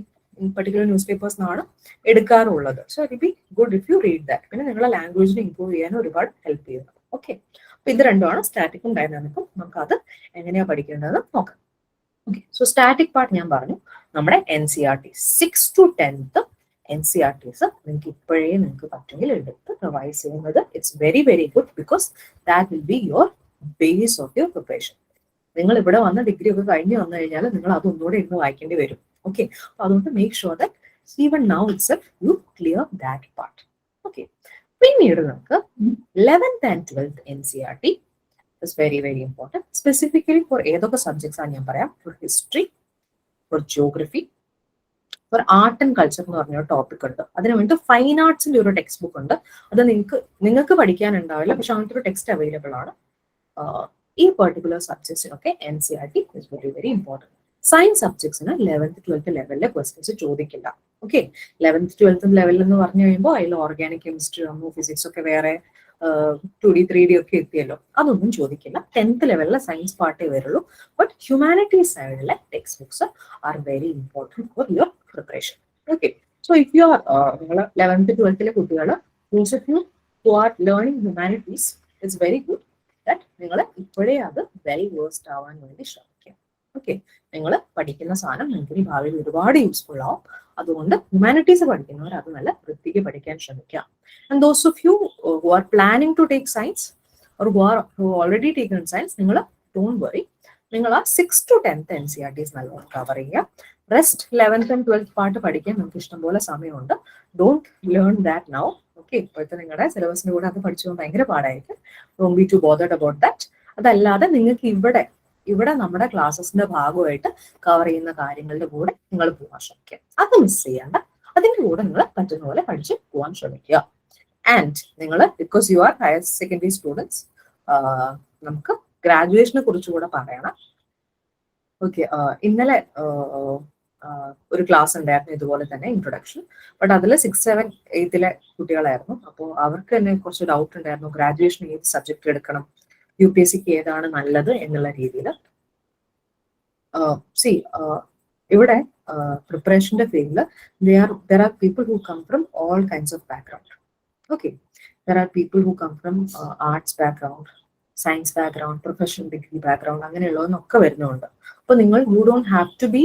പർട്ടിക്കുലർ ന്യൂസ് പേപ്പേഴ്സ് ആണ് എടുക്കാറുള്ളത്. So it be good if you read that. പിന്നെ നിങ്ങളുടെ ലാംഗ്വേജിനെ ഇംപ്രൂവ് ചെയ്യാൻ ഒരുപാട് ഹെൽപ്പ് ചെയ്യുന്നത്. ഓക്കെ, അപ്പൊ ഇത് രണ്ടുമാണ്, സ്റ്റാറ്റിക്കും ഡൈനാമിക്കും. നമുക്ക് അത് എങ്ങനെയാ പഠിക്കേണ്ടതെന്ന് നോക്കാം. ഓക്കെ, സോ സ്റ്റാറ്റിക് പാർട്ട് ഞാൻ പറഞ്ഞു, നമ്മുടെ NCERT 6 to 10th NCERTs നിങ്ങൾക്ക് ഇപ്പോഴേ നിങ്ങൾക്ക് പറ്റുമെങ്കിൽ എടുത്ത് റിവൈസ് ചെയ്യുന്നത് it's very very good, because that will be your base of your preparation. നിങ്ങൾ ഇവിടെ വന്ന ഡിഗ്രി ഒക്കെ കഴിഞ്ഞ് വന്നു കഴിഞ്ഞാൽ നിങ്ങൾ അതൊന്നുകൂടെ ഇന്ന് വായിക്കേണ്ടി വരും. ഓക്കെ, അപ്പൊ അതുകൊണ്ട് make sure that even now itself you clear that part. Okay, പിന്നീട് നമുക്ക് 11th and 12th NCERT is very very important, specifically for ഏതൊക്കെ സബ്ജക്ട്സ് ആണ് ഞാൻ പറയാം. For history, for geography, for art and culture എന്ന് പറഞ്ഞ ടോപ്പിക് ഉണ്ട്. അതിന് വേണ്ടി ഫൈൻ ആർട്സിന്റെ ഒരു ടെക്സ്റ്റ് ബുക്ക് ഉണ്ട്. അത് നിങ്ങൾക്ക് പഠിക്കാനുണ്ടാവില്ല, പക്ഷെ അങ്ങനത്തെ ഒരു ടെക്സ്റ്റ് അവൈലബിൾ ആണ്. ഈ പെർട്ടിക്കുലർ സബ്ജക്ട്സിനൊക്കെ NCERT is very very important. Science സബ്ജക്ട്സിന് 11th 12th ലെവലിലെ ക്വസ്റ്റ്യൻസ് ചോദിക്കില്ല. ഓക്കെ, 11th 12th ലെവലിൽ എന്ന് പറഞ്ഞു കഴിയുമ്പോൾ അതിൽ ഓർഗാനിക് കെമിസ്ട്രി വന്നു, ഫിസിക്സ് ഒക്കെ വേറെ 2D 3D ഒക്കെ എത്തിയല്ലോ, അതൊന്നും ചോദിക്കില്ല. 10th ലെവലിലെ സയൻസ് പാർട്ടേ വരുള്ളൂ. ബട്ട് ഹ്യൂമാനിറ്റീസ് സൈഡിലെ text books are very important for your preparation. Okay, so if you R നിങ്ങൾ 11th 12th കുട്ടികൾ who are learning humanities, it's very good that നിങ്ങൾ ഇപ്പോഴേ അത് വെൽ വേഴ്സ്ഡ് ആവാൻ വേണ്ടി ശ്രമിക്കുക. ഓക്കെ, നിങ്ങൾ പഠിക്കുന്ന സാധനം നിങ്ങൾക്ക് ഭാവിയിൽ ഒരുപാട് യൂസ്ഫുൾ ആവും. അതുകൊണ്ട് ഹ്യൂമാനിറ്റീസ് പഠിക്കുന്നവർ അത് നല്ല വൃത്തിക്ക് പഠിക്കാൻ ശ്രമിക്കുക. And those of you who are planning to take science or who already taken science, നിങ്ങൾ ഡോണ്ട് വറി, നിങ്ങൾ ആ 6th to 10th NCERTs നല്ലോണം കവർ ചെയ്യുക. Rest 11th and 12th part പഠിക്കാൻ നമുക്ക് ഇഷ്ടംപോലെ സമയമുണ്ട്. Don't learn that now. Okay, ഇപ്പോഴത്തെ നിങ്ങളുടെ സിലബസിന്റെ കൂടെ അത് പഠിച്ചുകൊണ്ട് ഭയങ്കര പാടായിരിക്കും. Don't be too bothered about that. അതല്ലാതെ നിങ്ങൾക്ക് ഇവിടെ നമ്മുടെ ക്ലാസ്സസിന്റെ ഭാഗമായിട്ട് കവർ ചെയ്യുന്ന കാര്യങ്ങളുടെ കൂടെ നിങ്ങൾ പോകാൻ ശ്രമിക്കുക. അത് മിസ് ചെയ്യേണ്ട. അതിന്റെ കൂടെ നിങ്ങൾ പറ്റുന്ന പോലെ പഠിച്ച് പോകാൻ ശ്രമിക്കുക. ആൻഡ് നിങ്ങൾ because you are higher secondary students, നമുക്ക് ഗ്രാജുവേഷനെ കുറിച്ചുകൂടെ പറയണം. ഓക്കെ, ഇന്നലെ ഒരു ക്ലാസ് ഉണ്ടായിരുന്നു ഇതുപോലെ തന്നെ ഇൻട്രൊഡക്ഷൻ. ബട്ട് അതിൽ 6th, 7th, 8th കുട്ടികളായിരുന്നു. അപ്പോൾ അവർക്ക് തന്നെ കുറച്ച് ഡൗട്ട് ഉണ്ടായിരുന്നു, ഗ്രാജുവേഷൻ ഏത് സബ്ജക്ട് എടുക്കണം, UPSCക്ക് ഏതാണ് നല്ലത് എന്നുള്ള രീതിയിൽ. ഇവിടെ പ്രിപ്പറേഷന്റെ ഫീൽഡിൽ there are people who come from all kinds of background. Okay, there are people who come from arts background, science background, professional degree background, അങ്ങനെയുള്ളതെന്നൊക്കെ വരുന്നുണ്ട്. അപ്പോൾ you don't have to be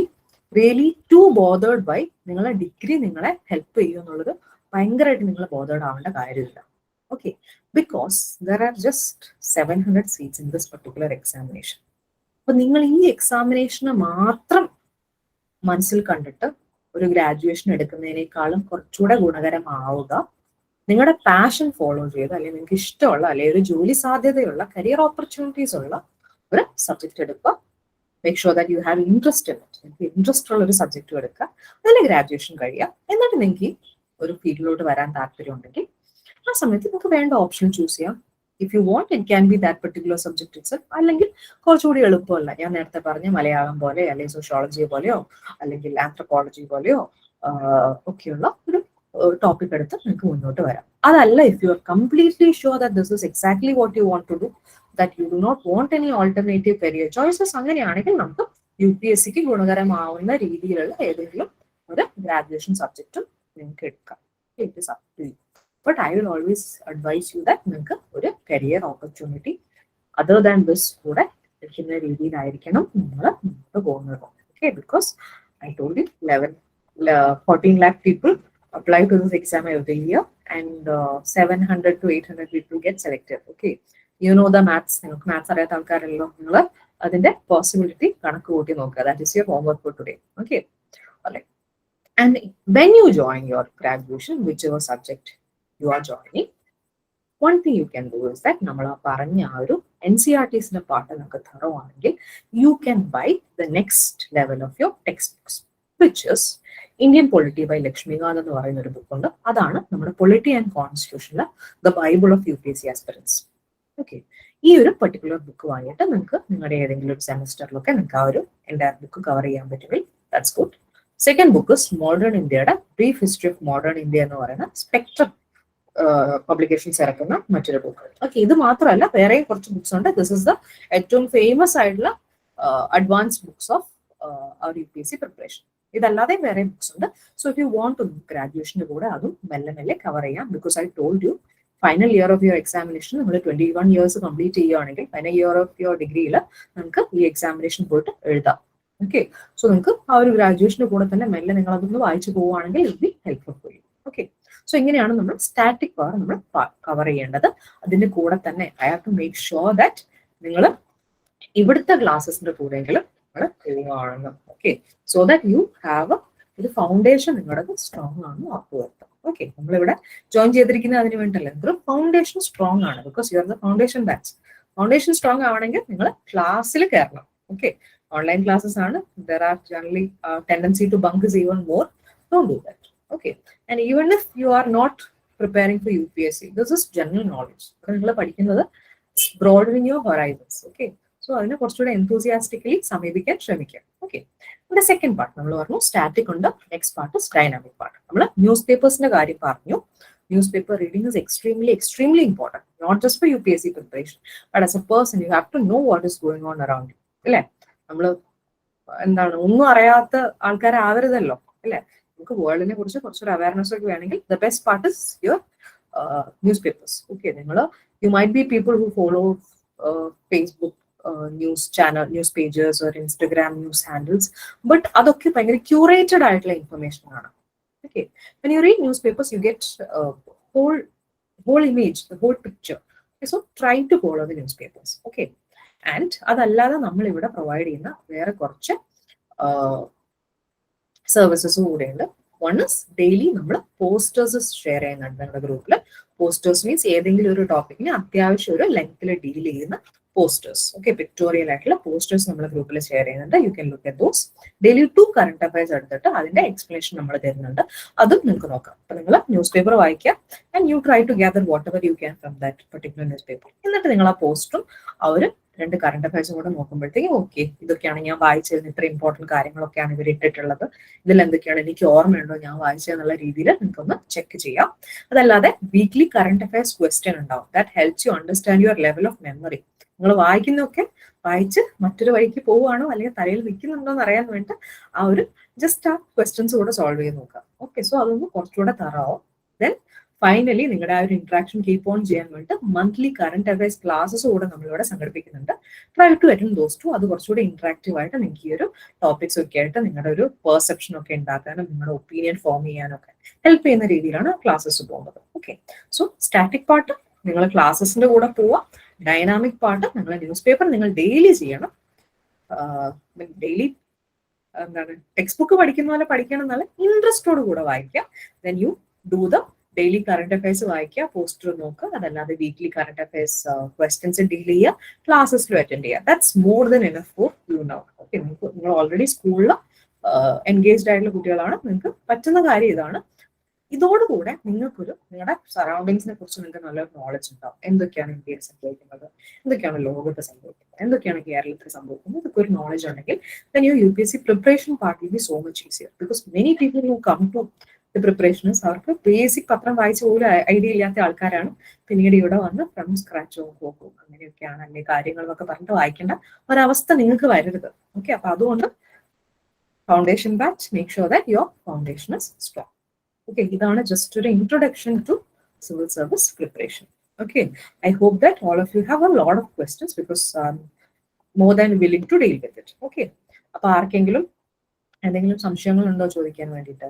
really too bothered by നിങ്ങളെ ഡിഗ്രി നിങ്ങളെ ഹെൽപ്പ് ചെയ്യും എന്നുള്ളത് ഭയങ്കരമായിട്ട് നിങ്ങൾ ബോധേഡ് ആവേണ്ട കാര്യമില്ല. Okay, because there are just 700 seats in this particular examination. അപ്പൊ നിങ്ങൾ ഈ എക്സാമിനേഷന് മാത്രം മനസ്സിൽ കണ്ടിട്ട് ഒരു ഗ്രാജുവേഷൻ എടുക്കുന്നതിനേക്കാളും കുറച്ചുകൂടെ ഗുണകരമാവുക നിങ്ങളുടെ പാഷൻ ഫോളോ ചെയ്ത്, അല്ലെങ്കിൽ നിങ്ങൾക്ക് ഇഷ്ടമുള്ള അല്ലെങ്കിൽ ഒരു ജോലി സാധ്യതയുള്ള കരിയർ ഓപ്പർച്യൂണിറ്റീസ് ഉള്ള ഒരു സബ്ജക്ട് എടുക്കുക. Make sure that you have interest in it. നിങ്ങൾക്ക് ഇൻട്രസ്റ്റ് ഉള്ള ഒരു സബ്ജക്ട് എടുക്കുക, അതിൽ ഗ്രാജുവേഷൻ കഴിയുക. എന്നിട്ട് നിങ്ങൾക്ക് ഒരു ഫീൽഡിലോട്ട് വരാൻ താല്പര്യം ഉണ്ടെങ്കിൽ ആ സമയത്ത് നിങ്ങൾക്ക് വേണ്ട ഓപ്ഷൻ ചൂസ് ചെയ്യാം. If you want it can be that particular subject itself. അല്ലെങ്കിൽ കുറച്ചുകൂടി എളുപ്പമല്ല, ഞാൻ നേരത്തെ പറഞ്ഞ മലയാളം പോലെ അല്ലെങ്കിൽ സോഷ്യോളജി പോലെയോ അല്ലെങ്കിൽ ആന്ത്രപ്പോളജി പോലെയോ ഒക്കെയുള്ള ഒരു ടോപ്പിക് എടുത്ത് നിങ്ങൾക്ക് മുന്നോട്ട് വരാം. അതല്ല, if you are completely sure that this is exactly what you want to do, that you do not want any alternative career choices, അങ്ങനെയാണെങ്കിൽ നമുക്ക് UPSCക്ക് ഗുണകരമാവുന്ന രീതിയിലുള്ള ഏതെങ്കിലും ഒരു ഗ്രാജുവേഷൻ സബ്ജക്റ്റും നിങ്ങൾക്ക് എടുക്കാം. It is up to you. But I will always advise you that നിങ്ങൾക്ക് ഒരു career opportunity other than this കൂടെ എടുക്കുന്ന രീതിയിലായിരിക്കണം നിങ്ങൾ മുന്നോട്ട് പോകുന്നത്. Okay, because I told you 14 lakh people apply to this exam every year and 700 to 800 people get selected. Okay, you know the maths. നിങ്ങൾക്ക് മാത്സ് അറിയാത്ത ആൾക്കാരല്ലോ, നിങ്ങൾ അതിന്റെ പോസിബിലിറ്റി കണക്ക് കൂട്ടി നോക്കുക. That is your homework for today. Okay, alright. And when you join your graduation, whichever subject you are joining, one thing you can do is that നമ്മൾ ആ പറഞ്ഞ ആ ഒരു NCERTsന്റെ പാട്ട് നമുക്ക് thorough ആണെങ്കിൽ you can buy the next level of your textbooks, which is Indian Polity by Laxmikant എന്ന് പറയുന്ന ഒരു ബുക്ക് ഉണ്ട്. അതാണ് നമ്മുടെ പൊളിറ്റി ആൻഡ് കോൺസ്റ്റിറ്റ്യൂഷനിലെ the bible of UPSC aspirants. Okay, ഈ ഒരു പെർട്ടിക്കുലർ ബുക്ക് വാങ്ങിയിട്ട് നിങ്ങൾക്ക് നിങ്ങളുടെ ഏതെങ്കിലും ഒരു സെമസ്റ്ററിലൊക്കെ നിങ്ങൾക്ക് ആ ഒരു എൻ്റയർ ബുക്ക് കവർ ചെയ്യാൻ പറ്റുമെങ്കിൽ that's good. Second book is modern ഇന്ത്യയുടെ brief history of modern India എന്ന് പറയുന്ന സ്പെക്ട്രം പബ്ലിക്കേഷൻസ് ഇറക്കുന്ന മറ്റൊരു ബുക്ക്. ഓക്കെ, ഇത് മാത്രമല്ല വേറെ കുറച്ച് ബുക്സ് ഉണ്ട്. ദിസ് ഇസ് ദ ഏറ്റവും ഫേമസ് ആയിട്ടുള്ള advance books of our UPSC preparation. ഇതല്ലാതെ വേറെ ബുക്സ് ഉണ്ട്. So if you want to ഗ്രാജുവേഷന്റെ കൂടെ അതും മെല്ലെ മെല്ലെ കവർ ചെയ്യാം. Because I told you final year of your examination നമ്മൾ 21 ഇയേഴ്സ് കംപ്ലീറ്റ് ചെയ്യുകയാണെങ്കിൽ ഫൈനൽ ഇയർ ഓഫ് യുവർ ഡിഗ്രിയിൽ നമുക്ക് ഈ എക്സാമിനേഷൻ പോയിട്ട് എഴുതാം. ഓക്കെ, സോ നിങ്ങൾക്ക് ആ ഒരു ഗ്രാജുവേഷന്റെ കൂടെ തന്നെ മെല്ലെ നിങ്ങൾ അതൊന്ന് വായിച്ചു പോവുകയാണെങ്കിൽ it be helpful for you. Okay, so ഇങ്ങനെയാണ് നമ്മൾ സ്റ്റാറ്റിക് പവർ നമ്മൾ കവർ ചെയ്യേണ്ടത്. അതിന്റെ കൂടെ തന്നെ I have to make sure that നിങ്ങൾ ഇവിടുത്തെ ക്ലാസ്സസിന്റെ കൂടെയെങ്കിലും നിങ്ങൾ എഴുതുകയാണെന്ന്. Okay, so that you have ഒരു ഫൗണ്ടേഷൻ നിങ്ങളുടെ സ്ട്രോങ് ആണെന്ന് ഉറപ്പുവരുത്താം. ഓക്കെ, നമ്മളിവിടെ ജോയിൻ ചെയ്തിരിക്കുന്നത് അതിന് വേണ്ടിയല്ല, ഒരു ഫൗണ്ടേഷൻ സ്ട്രോങ് ആണ്. Because you are the foundation batch. Foundation strong ആവണമെങ്കിൽ നിങ്ങൾ ക്ലാസ്സിൽ കയറണം. ഓക്കെ, ഓൺലൈൻ ക്ലാസ്സസ് ആണ്. There are generally tendency to bunk is even more. Don't do that. Okay, and even if you are not preparing for UPSC, this is general knowledge. നിങ്ങൾ പഠിക്കുന്നത് broadening your horizons. Okay, so അതിനെ കുറച്ചുകൂടെ enthusiastically സമീപിക്കാൻ ശ്രമിക്കുക. Okay, the second part നമ്മൾ പറഞ്ഞു സ്റ്റാറ്റിക് ഉണ്ട്. Next part is dynamic part. നമ്മൾ ന്യൂസ് പേപ്പേഴ്സിന്റെ കാര്യം പറഞ്ഞു. News paper reading is extremely important, not just for UPSC preparation, but as a person you have to know what is going on around you. അല്ലേ, നമ്മൾ എന്താണ് ഒന്നും അറിയാത്ത ആൾക്കാരാവരുതല്ലോ അല്ലേ. നമുക്ക് വേൾഡിനെ കുറിച്ച് കുറച്ചൊരു അവയർനെസ് ഒക്കെ വേണമെങ്കിൽ the best part is your newspapers. Okay, നിങ്ങൾ you might be people who follow Facebook news channel, news pages or Instagram news handles. But അതൊക്കെ ഭയങ്കര curated ആയിട്ടുള്ള information ആണ്. Okay, when you read newspapers, you get whole image, the whole picture. Okay, so try to follow the newspapers. Okay, and അതല്ലാതെ നമ്മൾ ഇവിടെ പ്രൊവൈഡ് ചെയ്യുന്ന വേറെ കുറച്ച് സർവീസസ് കൂടെയുണ്ട്. വൺ ഇസ് ഡെയിലി നമ്മൾ പോസ്റ്റേഴ്സ് ഷെയർ ചെയ്യുന്നുണ്ട് നമ്മുടെ ഗ്രൂപ്പിൽ. പോസ്റ്റേഴ്സ് മീൻസ് ഏതെങ്കിലും ഒരു ടോപ്പിക്കിന് അത്യാവശ്യം ഒരു ലെങ്ത്തിൽ ഡീൽ ചെയ്യുന്ന പോസ്റ്റേഴ്സ്. ഓക്കെ, പിക്ടോറിയൽ ആയിട്ടുള്ള പോസ്റ്റേഴ്സ് നമ്മൾ ഗ്രൂപ്പിൽ ഷെയർ ചെയ്യുന്നുണ്ട്. You can look at those. Daily 2 current affairs എടുത്തിട്ട് അതിന്റെ എക്സ്പ്ലനേഷൻ നമ്മൾ തരുന്നുണ്ട്. അതും നിങ്ങൾക്ക് നോക്കാം. അപ്പൊ നിങ്ങൾ ന്യൂസ് പേപ്പർ വായിക്കുക and you try to gather whatever you can from that particular newspaper. എന്നിട്ട് നിങ്ങൾ ആ പോസ്റ്റും ആ ഒരു 2 കറണ്ട് അഫയേഴ്സും കൂടെ നോക്കുമ്പോഴത്തേക്കും ഓക്കെ, ഇതൊക്കെയാണ് ഞാൻ വായിച്ചതിന് ഇത്ര ഇമ്പോർട്ടൻറ്റ് കാര്യങ്ങളൊക്കെയാണ് ഇവർ ഇട്ടിട്ടുള്ളത്, ഇതിൽ എന്തൊക്കെയാണ് എനിക്ക് ഓർമ്മയുണ്ടോ ഞാൻ വായിച്ചതെന്നുള്ള രീതിയിൽ നിങ്ങൾക്കൊന്ന് ചെക്ക് ചെയ്യാം. അതല്ലാതെ വീക്ക്ലി കറണ്ട് അഫയേഴ്സ് ക്വസ്റ്റ്യൻ ഉണ്ടാവും. That helps you understand your level of memory. നിങ്ങൾ വായിക്കുന്നതൊക്കെ വായിച്ച് മറ്റൊരു വഴിക്ക് പോവുകയാണോ അല്ലെങ്കിൽ തലയിൽ നിൽക്കുന്നുണ്ടോ എന്ന് അറിയാൻ വേണ്ടി ആ ഒരു ജസ്റ്റ് ആ ക്വസ്റ്റ്യൻസ് കൂടെ സോൾവ് ചെയ്ത് നോക്കാം. ഓക്കെ, സോ അതൊന്ന് കുറച്ചുകൂടെ തറാവും. ദെൻ ഫൈനലി നിങ്ങളുടെ ആ ഒരു ഇന്ററാക്ഷൻ കീപ്പ് ഓൺ ചെയ്യാൻ വേണ്ടി മന്ത്ലി കറണ്ട് അഫയേഴ്സ് ക്ലാസ്സസ് കൂടെ നമ്മളിവിടെ സംഘടിപ്പിക്കുന്നുണ്ട്. Try to attend those too. അത് കുറച്ചുകൂടി ഇന്ററാക്റ്റീവ് ആയിട്ട് നിങ്ങൾക്ക് ഈ ഒരു ടോപ്പിക്സ് ഒക്കെ ആയിട്ട് നിങ്ങളുടെ ഒരു പെർസെപ്ഷൻ ഒക്കെ ഉണ്ടാക്കാനും നിങ്ങളുടെ ഒപ്പീനിയൻ ഫോം ചെയ്യാനൊക്കെ ഹെൽപ്പ് ചെയ്യുന്ന രീതിയിലാണ് ക്ലാസ്സസ് പോകുന്നത്. ഓക്കെ, സോ സ്റ്റാറ്റിക് പാർട്ട് നിങ്ങൾ ക്ലാസ്സസിന്റെ കൂടെ പോവാം. ഡൈനാമിക് പാർട്ട് നിങ്ങൾ ന്യൂസ് പേപ്പർ നിങ്ങൾ ഡെയിലി ചെയ്യണം. ഡെയിലി എന്താണ് ടെക്സ്റ്റ് ബുക്ക് പഠിക്കുന്ന പോലെ പഠിക്കണം എന്നല്ല, ഇൻട്രസ്റ്റോട് കൂടെ വായിക്കുക. Then you do the daily current affairs വായിക്കുക, പോസ്റ്റർ നോക്കുക. അതല്ലാതെ weekly current affairs questions deal ചെയ്യുക, ക്ലാസ്സസിലും അറ്റൻഡ് ചെയ്യുക. That's more than enough for you now. Okay, നിങ്ങൾ ഓൾറെഡി സ്കൂളിൽ എൻഗേജ്ഡ് ആയിട്ടുള്ള കുട്ടികളാണ്, നിങ്ങൾക്ക് പറ്റുന്ന കാര്യം ഇതാണ്. ഇതോടുകൂടെ നിങ്ങൾക്കൊരു നിങ്ങളുടെ സറൗണ്ടിങ്സിനെ കുറിച്ച് നിങ്ങൾക്ക് നല്ലൊരു നോളജ് ഉണ്ടാവും. എന്തൊക്കെയാണ് ഇന്ത്യയിൽ സംഭവിക്കുന്നത്, എന്തൊക്കെയാണ് ലോകത്ത് സംഭവിക്കുന്നത്, എന്തൊക്കെയാണ് കേരളത്തിൽ സംഭവിക്കുന്നത്, ഇതൊക്കെ ഒരു നോളജ് ഉണ്ടെങ്കിൽ then your UPSC preparation part will be so much easier, because many people who come to the preparations അവർക്ക് ബേസിക് പത്രം വായിച്ച പോലും ഐഡിയ ഇല്ലാത്ത ആൾക്കാരാണ് പിന്നീട് ഇവിടെ വന്ന് ഫ്രം സ്ക്രാച്ച് പോകും. അങ്ങനെയൊക്കെയാണ് അല്ലെ കാര്യങ്ങളൊക്കെ പറഞ്ഞിട്ട് വായിക്കേണ്ട ഒരവസ്ഥ നിങ്ങൾക്ക് വരരുത്. ഓക്കെ, അപ്പൊ അതുകൊണ്ട് foundation batch make sure that your foundation is strong. Okay, ഇതാണ് just ഒരു introduction to civil service preparation. Okay, I hope that all of you have a lot of questions, because more than willing to deal with it. Okay, അപ്പോൾ ആർക്കെങ്കിലും എന്തെങ്കിലും സംശയങ്ങൾ ഉണ്ടോ ചോദിക്കാൻ വേണ്ടിയിട്ട്?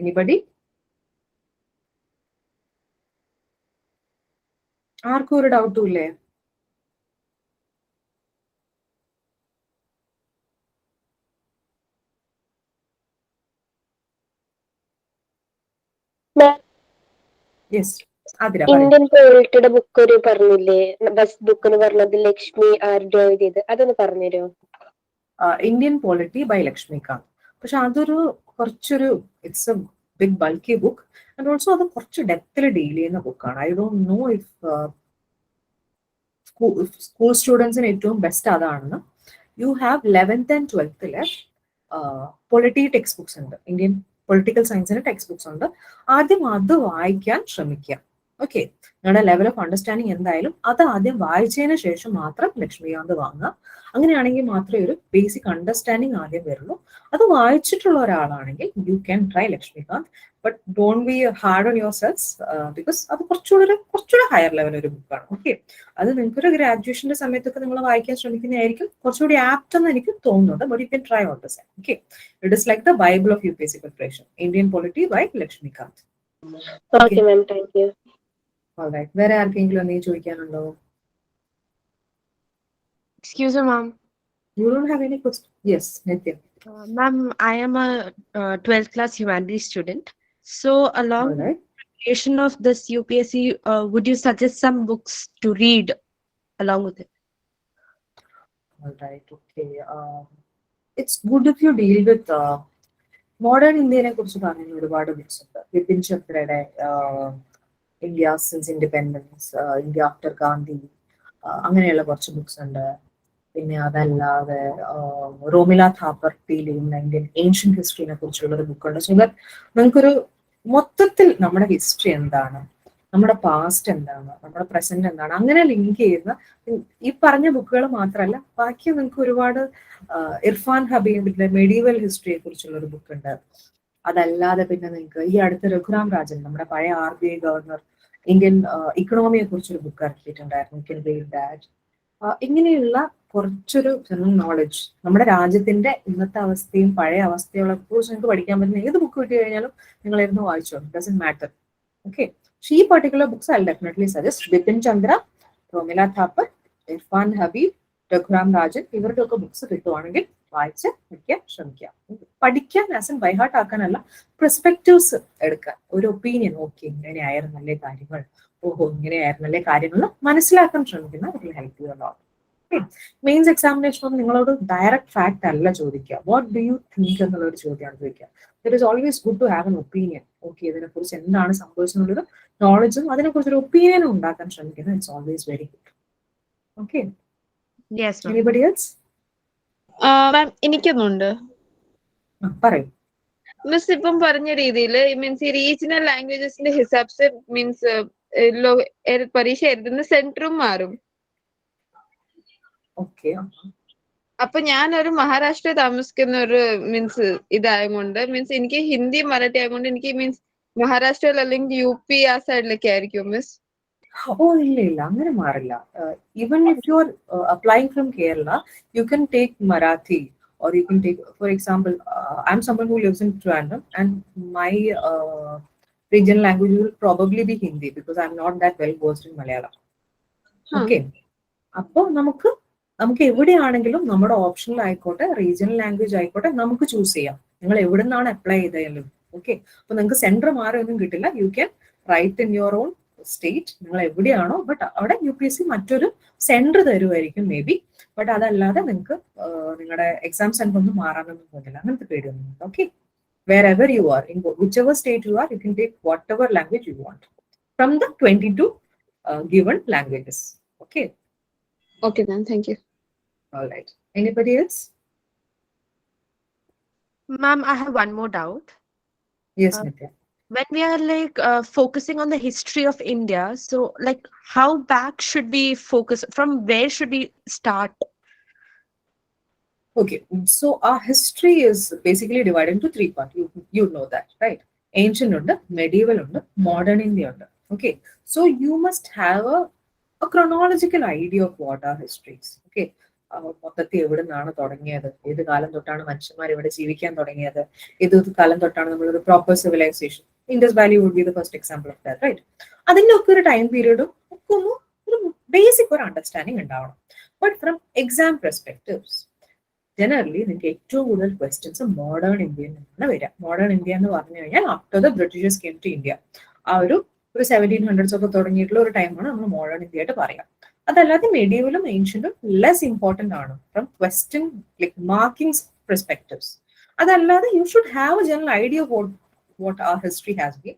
Anybody? ആർക്കും ഒരു ഡൗട്ടും ഇല്ലേ? ഇന്ത്യൻ പോളിറ്റിയുടെ ബുക്ക് ഒരു പറഞ്ഞില്ലേ, ബസ് ബുക്ക് എന്ന് പറഞ്ഞത് ലക്ഷ്മി ആരുടെ എഴുതിയത്, അതൊന്ന് പറഞ്ഞുതരുമോ? Indian polity by Laxmikanth. പക്ഷെ അതൊരു കുറച്ചൊരു it's a big bulky book and also അത് കുറച്ച് ഡെപ്തിൽ ഡീൽ ചെയ്യുന്ന ബുക്കാണ്. I don't know if school സ്റ്റുഡൻസിന് ഏറ്റവും ബെസ്റ്റ് അതാണെന്ന്. You have 11th and 12th polity textbooks ഉണ്ട്, ഇന്ത്യൻ പൊളിറ്റിക്കൽ സയൻസിന്റെ ടെക്സ്റ്റ് ബുക്സ് ഉണ്ട്. ആദ്യം അത് വായിക്കാൻ ശ്രമിക്കുക. ഓക്കെ, നിങ്ങളുടെ ലെവൽ ഓഫ് അണ്ടർസ്റ്റാൻഡിങ് എന്തായാലും അത് ആദ്യം വായിച്ചതിന് ശേഷം മാത്രം ലക്ഷ്മികാന്ത് വാങ്ങുക. അങ്ങനെയാണെങ്കിൽ മാത്രമേ ഒരു ബേസിക് അണ്ടർസ്റ്റാൻഡിങ് ആദ്യം വരുള്ളൂ. അത് വായിച്ചിട്ടുള്ള ഒരാളാണെങ്കിൽ U can try Laxmikant, but don't be hard on your cells, because അത് കുറച്ചുകൂടെ ഹയർ ലെവൽ ഒരു ബുക്കാണ്. ഓക്കെ, അത് നിങ്ങൾക്കൊരു ഗ്രാജുവേഷന്റെ സമയത്തൊക്കെ നിങ്ങൾ വായിക്കാൻ ശ്രമിക്കുന്നതായിരിക്കും കുറച്ചുകൂടി ആപ്റ്റ് എന്ന് എനിക്ക് തോന്നുന്നുണ്ട്. But you can try all the same. Okay, it is like the bible of UPSC preparation, Indian polity by Laxmikanth. Okay ma'am, thank you. Alright, വേറെ ആർക്കെങ്കിലും എന്തെങ്കിലും ചോദിക്കാനുണ്ടോ? Excuse me, ma'am. You don't have any question? Yes, Nitya. Ma'am, I am a 12th class humanities student. So along with the preparation of this UPSC, would you suggest some books to read along with it? Alright, okay. It's good if you deal with modern Indian കുറിച്ച് പറയുന്ന ഒരുപാട് ബുക്സ് ഉണ്ട്. വിപിൻ ചന്ദ്രയുടെ India since independence, India after Gandhi, അങ്ങനെയുള്ള കുറച്ച് ബുക്സ് ഉണ്ട്. പിന്നെ അതല്ലാതെ റോമില താപ്പർ ഡീൽ ചെയ്യുന്ന ഇന്ത്യൻ ഏൻഷ്യൻ ഹിസ്റ്ററിനെ കുറിച്ചുള്ള ഒരു ബുക്കുണ്ട്. സോ ദാറ്റ് നിങ്ങൾക്കൊരു മൊത്തത്തിൽ നമ്മുടെ ഹിസ്റ്ററി എന്താണ്, നമ്മുടെ പാസ്റ്റ് എന്താണ്, നമ്മുടെ പ്രസന്റ് എന്താണ്, അങ്ങനെ ലിങ്ക് ചെയ്യുന്ന ഈ പറഞ്ഞ ബുക്കുകൾ മാത്രമല്ല ബാക്കി നിങ്ങൾക്ക് ഒരുപാട് ഇർഫാൻ ഹബീബിന്റെ മെഡീവൽ ഹിസ്റ്ററിയെ കുറിച്ചുള്ള ഒരു ബുക്ക് ഉണ്ട്. അതല്ലാതെ പിന്നെ നിങ്ങൾക്ക് ഈ അടുത്ത രഘുറാം രാജൻ, നമ്മുടെ പഴയ RBI ഗവർണർ, ഇന്ത്യൻ ഇക്കണോമിയെ കുറിച്ചൊരു ബുക്ക് ഇറക്കിയിട്ടുണ്ടായിരുന്നു. You can read that. ഇങ്ങനെയുള്ള കുറച്ചൊരു ജനറൽ നോളജ്, നമ്മുടെ രാജ്യത്തിന്റെ ഇന്നത്തെ അവസ്ഥയും പഴയ അവസ്ഥകളെ കുറിച്ച് നിങ്ങൾക്ക് പഠിക്കാൻ പറ്റുന്ന ഏത് ബുക്ക് കിട്ടി കഴിഞ്ഞാലും നിങ്ങൾ ഇരുന്ന് വായിച്ചോ, ഡസന്റ് മാറ്റർ. ഓക്കെ, ഈ particular books I definitely suggest. Bipin Chandra, Romila Thapar, Irfan Habib, Raghuram Rajan, ഇവരുടെ ഒക്കെ ബുക്സ് കിട്ടുവാണെങ്കിൽ വായിച്ച് പഠിക്കാൻ ശ്രമിക്കാം. പഠിക്കാൻ ആസ് എൻ ബൈഹാർട്ട് ആക്കാനല്ല, പെർസ്പെക്റ്റീവ്സ് എടുക്കാൻ, ഒരു ഒപ്പീനിയൻ. ഓക്കെ, ഇങ്ങനെയായിരുന്നല്ലേ കാര്യങ്ങൾ, ഓഹോ ഇങ്ങനെയായിരുന്നല്ലേ കാര്യങ്ങൾ മനസ്സിലാക്കാൻ ശ്രമിക്കുന്ന ഒരു help you lot. Mains examination ഒന്നും നിങ്ങളോട് ഡയറക്റ്റ് ഫാക്ട് അല്ല ചോദിക്കുക, വാട്ട് ഡു യു തിങ്ക് എന്നുള്ളൊരു ചോദ്യമാണ് ചോദിക്കുക. It is always good to have an opinion. Okay, ഇതിനെക്കുറിച്ച് എന്താണ് സംഭവിച്ചെന്നുള്ളത് നോളജും അതിനെക്കുറിച്ചൊരു ഒപ്പീനിയനും ഉണ്ടാക്കാൻ ശ്രമിക്കുന്നത് it's always very good. Okay, anybody else? Ma'am, എനിക്കൊന്നുണ്ട്. പറയൂ. മിസ് ഇപ്പം പറഞ്ഞ രീതിയിൽ മീൻസ് ഈ റീജിയണൽ ലാംഗ്വേജസിന്റെ ഹിസാബ്സ് മീൻസ് പരീക്ഷ എഴുതുന്ന സെന്ററും മാറും. ഓക്കെ, അപ്പൊ ഞാനൊരു മഹാരാഷ്ട്ര താമസിക്കുന്ന ഒരു മീൻസ് ഇതായതുകൊണ്ട് മീൻസ് എനിക്ക് ഹിന്ദി മറാഠി ആയതുകൊണ്ട് എനിക്ക് മീൻസ് മഹാരാഷ്ട്രയിൽ അല്ലെങ്കിൽ UP ആ സൈഡിലൊക്കെ ആയിരിക്കും മിസ്? ഓ ഇല്ല ഇല്ല, അങ്ങനെ മാറില്ല. Even if you R applying from Kerala, you can take Marathi, or you can take, for example, I'm someone who lives in Trivandrum, and my regional language will probably be Hindi because I'm not that well versed in Malayalam. Okay, appo നമുക്ക് എവിടെയാണെങ്കിലും നമ്മുടെ ഓപ്ഷണൽ ആയിക്കോട്ടെ, റീജിയണൽ ലാംഗ്വേജ് ആയിക്കോട്ടെ, നമുക്ക് ചൂസ് ചെയ്യാം നിങ്ങൾ എവിടെ നിന്നാണ് അപ്ലൈ ചെയ്താലും. ഓക്കെ, അപ്പൊ നിങ്ങൾക്ക് സെന്റർ മാറിയൊന്നും കിട്ടില്ല. You can write in your own state, നിങ്ങൾ എവിടെയാണോ, ബട്ട് അവിടെ UPSC മറ്റൊരു സെന്റർ തരുമായിരിക്കും മേ ബി. ബട്ട് അതല്ലാതെ നിങ്ങൾക്ക് നിങ്ങളുടെ എക്സാം സെന്റർ ഒന്നും മാറാനൊന്നും പോകുന്നില്ല, അങ്ങനത്തെ പേടിയൊന്നും. Okay, wherever you are, in whichever state you are, you can take whatever language you want from the 22 given languages. Okay. Okay, ma'am. Thank you. All right. Anybody else? Ma'am, I have one more doubt. Yes, Nitya. When we are like focusing on the history of India, so like how back should we focus? From where should we start? Okay, so our history is basically divided into three parts. You know that, right? Ancient under, medieval under, modern India under. Okay, so you must have a chronological idea of what our history is. Okay, മൊത്തത്തിൽ എവിടെ നിന്നാണ് തുടങ്ങിയത്, ഏത് കാലം തൊട്ടാണ് മനുഷ്യന്മാർ ഇവിടെ ജീവിക്കാൻ തുടങ്ങിയത്, ഏത് കാലം തൊട്ടാണ് നമ്മളൊരു proper civilisation. Indus valley would be the first example of that, right? അതിന്റെ ഒക്കെ ഒരു ടൈം പീരീഡും ഒക്കെ ഒരു ബേസിക് ഒരു അണ്ടർസ്റ്റാൻഡിങ് ഉണ്ടാവണം. But from exam perspectives, generally നിങ്ങൾക്ക് ഏറ്റവും കൂടുതൽ ക്വസ്റ്റ്യൻസ് മോഡേൺ ഇന്ത്യയിൽ നിന്നാണ് വരിക. മോഡേൺ ഇന്ത്യ എന്ന് പറഞ്ഞു കഴിഞ്ഞാൽ after the Britishers came to India, ആ ഒരു 1700s ഒക്കെ തുടങ്ങിയിട്ടുള്ള ഒരു ടൈമാണ് നമ്മൾ മോഡേൺ ഇന്ത്യ ആയിട്ട് പറയാം. അതല്ലാതെ മെഡീവലും ഏൻഷ്യന്റും ലെസ് ഇമ്പോർട്ടന്റ് ആണ് from question like marking perspectives. അതല്ലാതെ you should have a general idea what our history has been.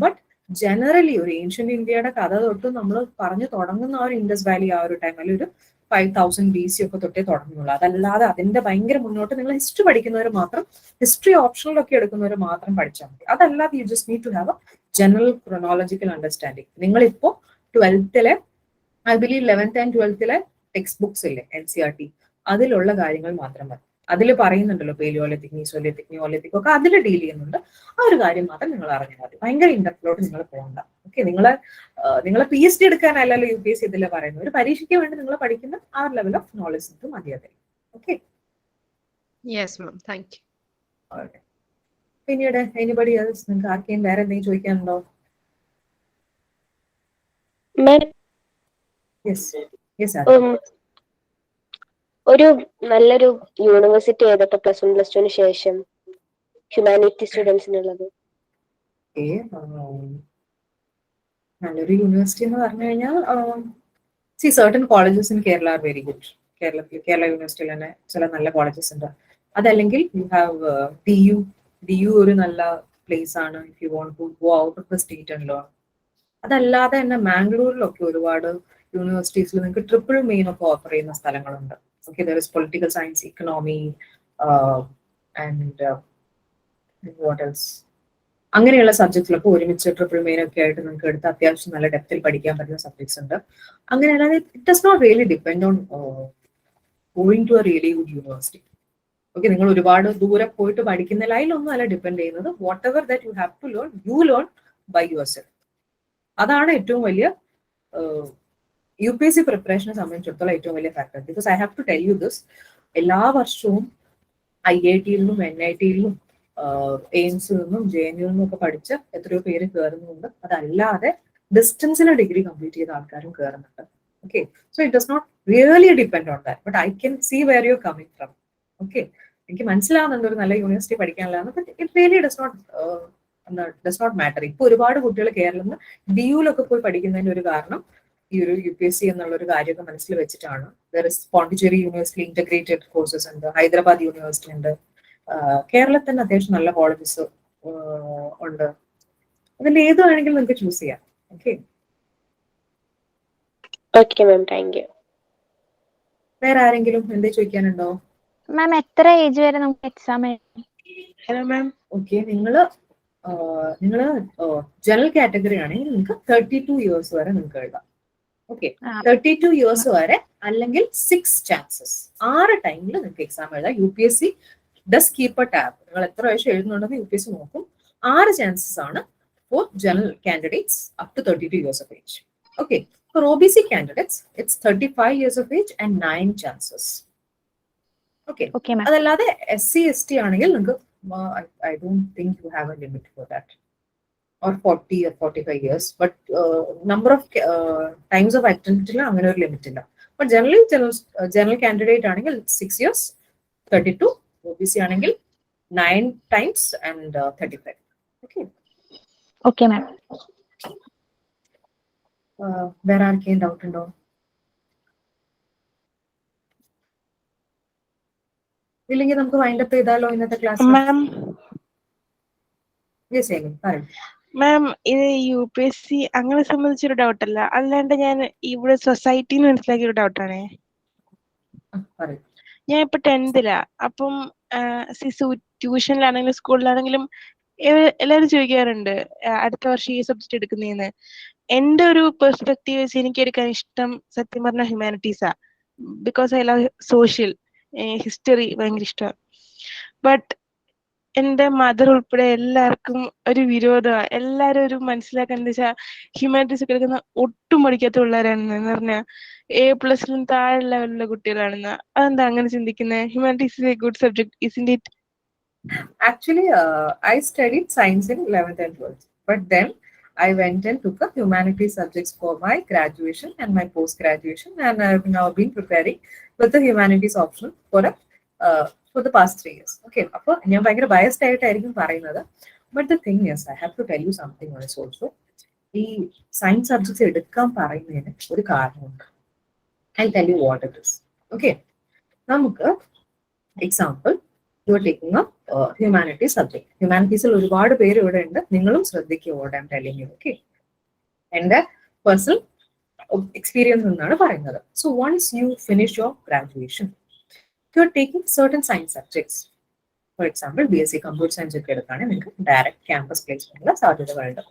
But generally ഒരു ഏൻഷ്യന്റ് ഇന്ത്യയുടെ കഥ തൊട്ട് നമ്മൾ പറഞ്ഞു തുടങ്ങുന്ന ആ ഒരു ഇൻഡസ് വാലി ആ ഒരു ടൈം, അല്ലെങ്കിൽ ഒരു 5000 BC ഒക്കെ തൊട്ടേ തുടങ്ങുള്ളൂ. അതല്ലാതെ അതിന്റെ ഭയങ്കര മുന്നോട്ട് നിങ്ങൾ ഹിസ്റ്ററി പഠിക്കുന്നവർ മാത്രം, ഹിസ്റ്ററി ഓപ്ഷണലൊക്കെ എടുക്കുന്നവർ മാത്രം പഠിച്ചാൽ മതി. അതല്ലാതെ you just need to have a general chronological understanding. നിങ്ങളിപ്പോ 12th I believe 11th and 12th textbooks ഇല്ലേ, NCERT, അതിലുള്ള കാര്യങ്ങൾ മാത്രം മതി. അതിൽ പറയുന്നുണ്ടല്ലോ പേലിയോലിത്തിക്, മീസോലിത്തിക്, നിയോലിത്തിക് ഒക്കെ അതിൽ ഡീൽ ചെയ്യുന്നുണ്ട്. ആ ഒരു കാര്യം മാത്രം നിങ്ങൾ അറിഞ്ഞാൽ മതി. ഭയങ്കര ഇൻഡെപ്തിലോട്ട് നിങ്ങൾ പോകണ്ട. ഓക്കെ, നിങ്ങളെ PhD എടുക്കാനല്ലല്ലോ UPSC ഇതിൽ പറയുന്നത്. ഒരു പരീക്ഷയ്ക്ക് വേണ്ടി നിങ്ങൾ പഠിക്കുന്ന ആ ലെവൽ ഓഫ് നോളജ് മതി അതിൽ. Okay. Yes, ma'am. Thank you. പിന്നീട് എനിബഡി എൽസ്, നിങ്ങൾക്ക് ആർക്കെയും വേറെ എന്തെങ്കിലും ചോദിക്കാനുണ്ടോ? ഒരു നല്ലൊരു യൂണിവേഴ്സിറ്റി ഏതൊക്കെ +1 +2 ശേഷം ഹ്യൂമാനിറ്റി സ്റ്റുഡൻസിനുള്ളത്? നല്ലൊരു യൂണിവേഴ്സിറ്റി എന്ന് പറഞ്ഞു കഴിഞ്ഞാൽ certain colleges in Kerala are very good. Kerala യൂണിവേഴ്സിറ്റിയിൽ തന്നെ ചില നല്ല കോളേജസ് ഉണ്ട്. അതല്ലെങ്കിൽ യു ഹാവ് DU ഒരു നല്ല പ്ലേസ് ആണ് if you want to go out of the state and learn. അതല്ലാതെ തന്നെ മാംഗ്ലൂരിലൊക്കെ ഒരുപാട് യൂണിവേഴ്സിറ്റീസിൽ നിങ്ങൾക്ക് ട്രിപ്പിൾ മെയിൻ ഒക്കെ ഓഫർ ചെയ്യുന്ന സ്ഥലങ്ങളുണ്ട്. Okay, there is political science, economy and what else, അങ്ങനെയുള്ള സബ്ജക്ട്സിലൊക്കെ ഒരുമിച്ച് ട്രിപ്പിൾ മെയിൻ ഒക്കെ ആയിട്ട് നിങ്ങൾക്ക് എടുത്ത് അത്യാവശ്യം നല്ല ഡെപ്തിൽ പഠിക്കാൻ പറ്റുന്ന സബ്ജക്ട്സ് ഉണ്ട്. അങ്ങനെ അല്ലാതെ it does not really depend on going to a really good university. Okay, നിങ്ങൾ ഒരുപാട് ദൂരെ പോയിട്ട് പഠിക്കുന്ന ലൈനൊന്നും അല്ല ഡിപ്പെൻഡ് ചെയ്യുന്നത്. Whatever that you have to learn, you learn by yourself. അതാണ് ഏറ്റവും വലിയ UPSC പ്രിപ്പറേഷനെ സംബന്ധിച്ചിടത്തോളം ഏറ്റവും വലിയ factor. Because I have to tell you this, എല്ലാ വർഷവും IIT-യിലും NIT-യിലും എയിംസിൽ നിന്നും JNU നിന്നും ഒക്കെ പഠിച്ച് എത്രയോ പേര് കയറുന്നുണ്ട്. അതല്ലാതെ ഡിസ്റ്റൻസിൽ ഡിഗ്രി കംപ്ലീറ്റ് ചെയ്ത ആൾക്കാരും കയറുന്നുണ്ട്. Okay, so it does not really depend on that, but I can see where you're coming from. Okay, എനിക്ക് മനസ്സിലാവുന്നുണ്ട് ഒരു നല്ല university പഠിക്കാനുള്ളതാണ്, but it really does not matter. ഇപ്പോൾ ഒരുപാട് കുട്ടികൾ കേരളത്തിൽ നിന്ന് DU-ലൊക്കെ പോയി പഠിക്കുന്നതിന്റെ ഒരു കാരണം ഈ ഒരു UPSC എന്നുള്ള ഒരു കാര്യമൊക്കെ മനസ്സിൽ വെച്ചിട്ടാണ്. പോണ്ടിച്ചേരി യൂണിവേഴ്സിറ്റി ഇന്റഗ്രേറ്റഡ് കോഴ്സസ് ഉണ്ട്, ഹൈദരാബാദ് യൂണിവേഴ്സിറ്റി ഉണ്ട്, കേരളത്തിൽ അത്യാവശ്യം നല്ല കോളേജസ് ഉണ്ട്. അതിൽ ഏത് വേണമെങ്കിലും നിങ്ങൾക്ക് ചൂസ് ചെയ്യാം. Okay, okay ma'am, thank U. വേറെ ആരെങ്കിലും എന്തേ ചോദിക്കാനുണ്ടോ? മാം എത്ര ഏജ് വരെ നമുക്ക് എക്സാം എഴുതാം? Hello ma'am. ഓക്കെ, നിങ്ങള് ജനറൽ കാറ്റഗറി ആണെങ്കിൽ നിങ്ങൾക്ക് 32 ഇയേഴ്സ് വരെ നിങ്ങൾക്ക് എഴുതാം. ഓക്കെ, 32 ഇയേഴ്സ് വരെ, അല്ലെങ്കിൽ 6 chances, 6 ടൈമിൽ നിങ്ങൾക്ക് എക്സാം എഴുതാം. UPSC does keep a tab. നിങ്ങൾ എത്ര വയസ്സ് എഴുതുന്നുണ്ടെന്ന് UPSC നോക്കും. 6 chances ആണ് for general candidates up to 32 years of age. Okay, for OBC candidates, it's 35 years of age and 9 chances. Okay, അതല്ലാതെ SC ST ആണെങ്കിൽ നിങ്ങൾക്ക് I don't think you have a limit for that, or 40 or 45 years, but number of times of attempt അങ്ങനെ ഒരു ലിമിറ്റ് ഇല്ല. But generally general candidate ആണെങ്കിൽ 6 years, 32, OBC ആണെങ്കിൽ 9 times and 35. Okay. Okay ma'am. വേറെ ആർക്കെയും ഡൗട്ട് ഉണ്ടോ? ഇല്ലെങ്കിൽ നമുക്ക് വൈൻഡ് അപ്പ് ചെയ്താലോ ഇന്നത്തെ ക്ലാസ്? മാം മാം, ഇത് UPSC അങ്ങനെ സംബന്ധിച്ചൊരു ഡൗട്ട് അല്ല, അല്ലാണ്ട് ഞാൻ ഇവിടെ സൊസൈറ്റിന്ന് മനസ്സിലാക്കിയ ഒരു ഡൗട്ടാണേ. ഞാൻ ഇപ്പൊ 10th അപ്പം ട്യൂഷനിലാണെങ്കിലും സ്കൂളിലാണെങ്കിലും എല്ലാവരും ചോദിക്കാറുണ്ട് അടുത്ത വർഷം ഈ സബ്ജക്ട് എടുക്കുന്നതെന്ന്. എന്റെ ഒരു പെർസ്പെക്റ്റീവ് വെച്ച് എനിക്ക് എടുക്കാൻ ഇഷ്ടം സത്യം പറഞ്ഞ ഹ്യൂമാനിറ്റീസാ. Because I love social, history ഭയങ്കര ഇഷ്ടമാണ്. ബട്ട് എന്റെ മദർ ഉൾപ്പെടെ എല്ലാവർക്കും ഒരു വിരോധമാണ്. എല്ലാരും ഒരു മനസ്സിലാക്കാൻ എന്താ വെച്ചാൽ ഹ്യൂമാനിറ്റീസ് ഒക്കെ എടുക്കുന്ന ഒട്ടും പഠിക്കാത്ത പിള്ളേരാണെന്ന് പറഞ്ഞാൽ A+ലും താഴെ ലെവലിലുള്ള കുട്ടികളാണെന്ന്. അതെന്താ അങ്ങനെ ചിന്തിക്കുന്നത്? Humanities is A good subject, isn't it? Actually, I studied science in 11th and 12th, but then I went and took a humanities subjects for my graduation and my post-graduation, and I have now been preparing with the humanities option for the past 3 years. Okay, അപ്പോൾ ഞാൻ ഭയങ്കര biased ആയിട്ടായിരിക്കും പറയുന്നത്. But the thing is, I have to tell you something else also. ഈ സയൻസ് സബ്ജക്ട്സ് എടുക്കാൻ പറയുന്നതിന് ഒരു കാരണമുണ്ട്. I'll tell you what it is. Okay, നമുക്ക് example, you are taking a humanities subject. Humanities-ൽ ഒരുപാട് പേര് ഇവിടെ ഉണ്ട്, നിങ്ങളും ശ്രദ്ധിക്കുക what I'm telling you. Okay, എൻ്റെ പേഴ്സണൽ എക്സ്പീരിയൻസ് എന്നാണ് പറയുന്നത്. So once you finish your graduation, you are taking certain science subjects. For example, BSc Computer Science ഒക്കെ എടുക്കുകയാണെങ്കിൽ നിങ്ങൾക്ക് ഡയറക്റ്റ് ക്യാമ്പസ് പ്ലേസ്മെന്റിനുള്ള സാധ്യതകളുണ്ട്.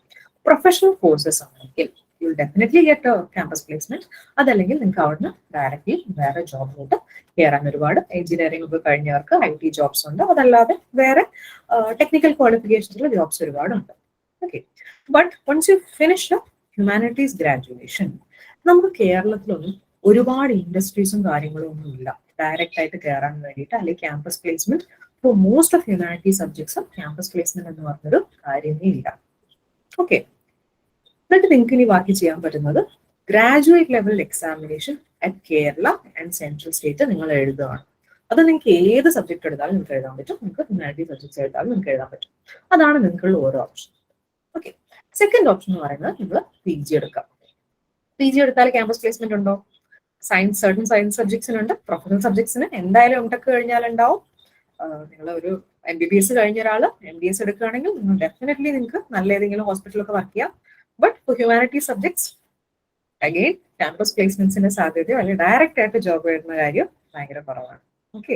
പ്രൊഫഷണൽ കോഴ്സസ് ആണെങ്കിൽ you will definitely get a campus placement. അതല്ലെങ്കിൽ നിങ്ങൾക്ക് അവിടുന്ന് ഡയറക്റ്റ്ലി വേറെ ജോബിലോട്ട് കയറാൻ ഒരുപാട് എഞ്ചിനീയറിംഗ് ഒക്കെ കഴിഞ്ഞവർക്ക് IT ജോബ്സ് ഉണ്ട്. അതല്ലാതെ വേറെ ടെക്നിക്കൽ ക്വാളിഫിക്കേഷൻസിലുള്ള ജോബ്സ് ഒരുപാടുണ്ട്. Okay, but once you finish humanities graduation, നമുക്ക് കേരളത്തിലൊന്നും ഒരുപാട് ഇൻഡസ്ട്രീസും കാര്യങ്ങളും ഒന്നും ഇല്ല ഡയറക്റ്റ് ആയിട്ട് കയറാൻ വേണ്ടിയിട്ട്, അല്ലെങ്കിൽ campus placement for most of humanities സബ്ജക്ട്സും ക്യാമ്പസ് പ്ലേസ്മെന്റ് എന്ന് പറഞ്ഞൊരു കാര്യമേ ഇല്ല. ഓക്കെ, എന്നിട്ട് നിങ്ങൾക്ക് ഇനി ബാക്കി ചെയ്യാൻ പറ്റുന്നത് graduate level examination at Kerala and central state നിങ്ങൾ എഴുതുകയാണ്. അത് നിങ്ങൾക്ക് ഏത് സബ്ജക്ട് എടുത്താലും നിങ്ങൾക്ക് എഴുതാൻ പറ്റും. നിങ്ങൾക്ക് ഹ്യൂമാനിറ്റീസ് സബ്ജക്ട്സ് എടുത്താലും നിങ്ങൾക്ക് എഴുതാൻ പറ്റും. അതാണ് നിങ്ങൾക്കുള്ള ഓരോ ഓപ്ഷൻ. ഓക്കെ, സെക്കൻഡ് ഓപ്ഷൻ എന്ന് പറയുന്നത് നിങ്ങൾ PG എടുക്കാം. PG എടുത്താൽ ക്യാമ്പസ് പ്ലേസ്മെന്റ് ഉണ്ടോ? certain സയൻസ് സബ്ജക്ട്സിനുണ്ട്, പ്രൊഫഷണൽ സബ്ജക്ട്സിന് എന്തായാലും MTech കഴിഞ്ഞാൽ ഉണ്ടാവും. നിങ്ങൾ ഒരു MBBS കഴിഞ്ഞ ഒരാൾ MDS എടുക്കുകയാണെങ്കിൽ ഡെഫിനറ്റ്ലി നിങ്ങൾക്ക് നല്ല ഏതെങ്കിലും ഹോസ്പിറ്റലൊക്കെ വർക്ക് ചെയ്യാം. But for humanities subjects again campus പ്ലേസ്മെന്റ്സിന്റെ സാധ്യതയോ അല്ലെങ്കിൽ ഡയറക്റ്റ് ആയിട്ട് ജോബ് വരുന്ന കാര്യം ഭയങ്കര കുറവാണ്. ഓക്കെ,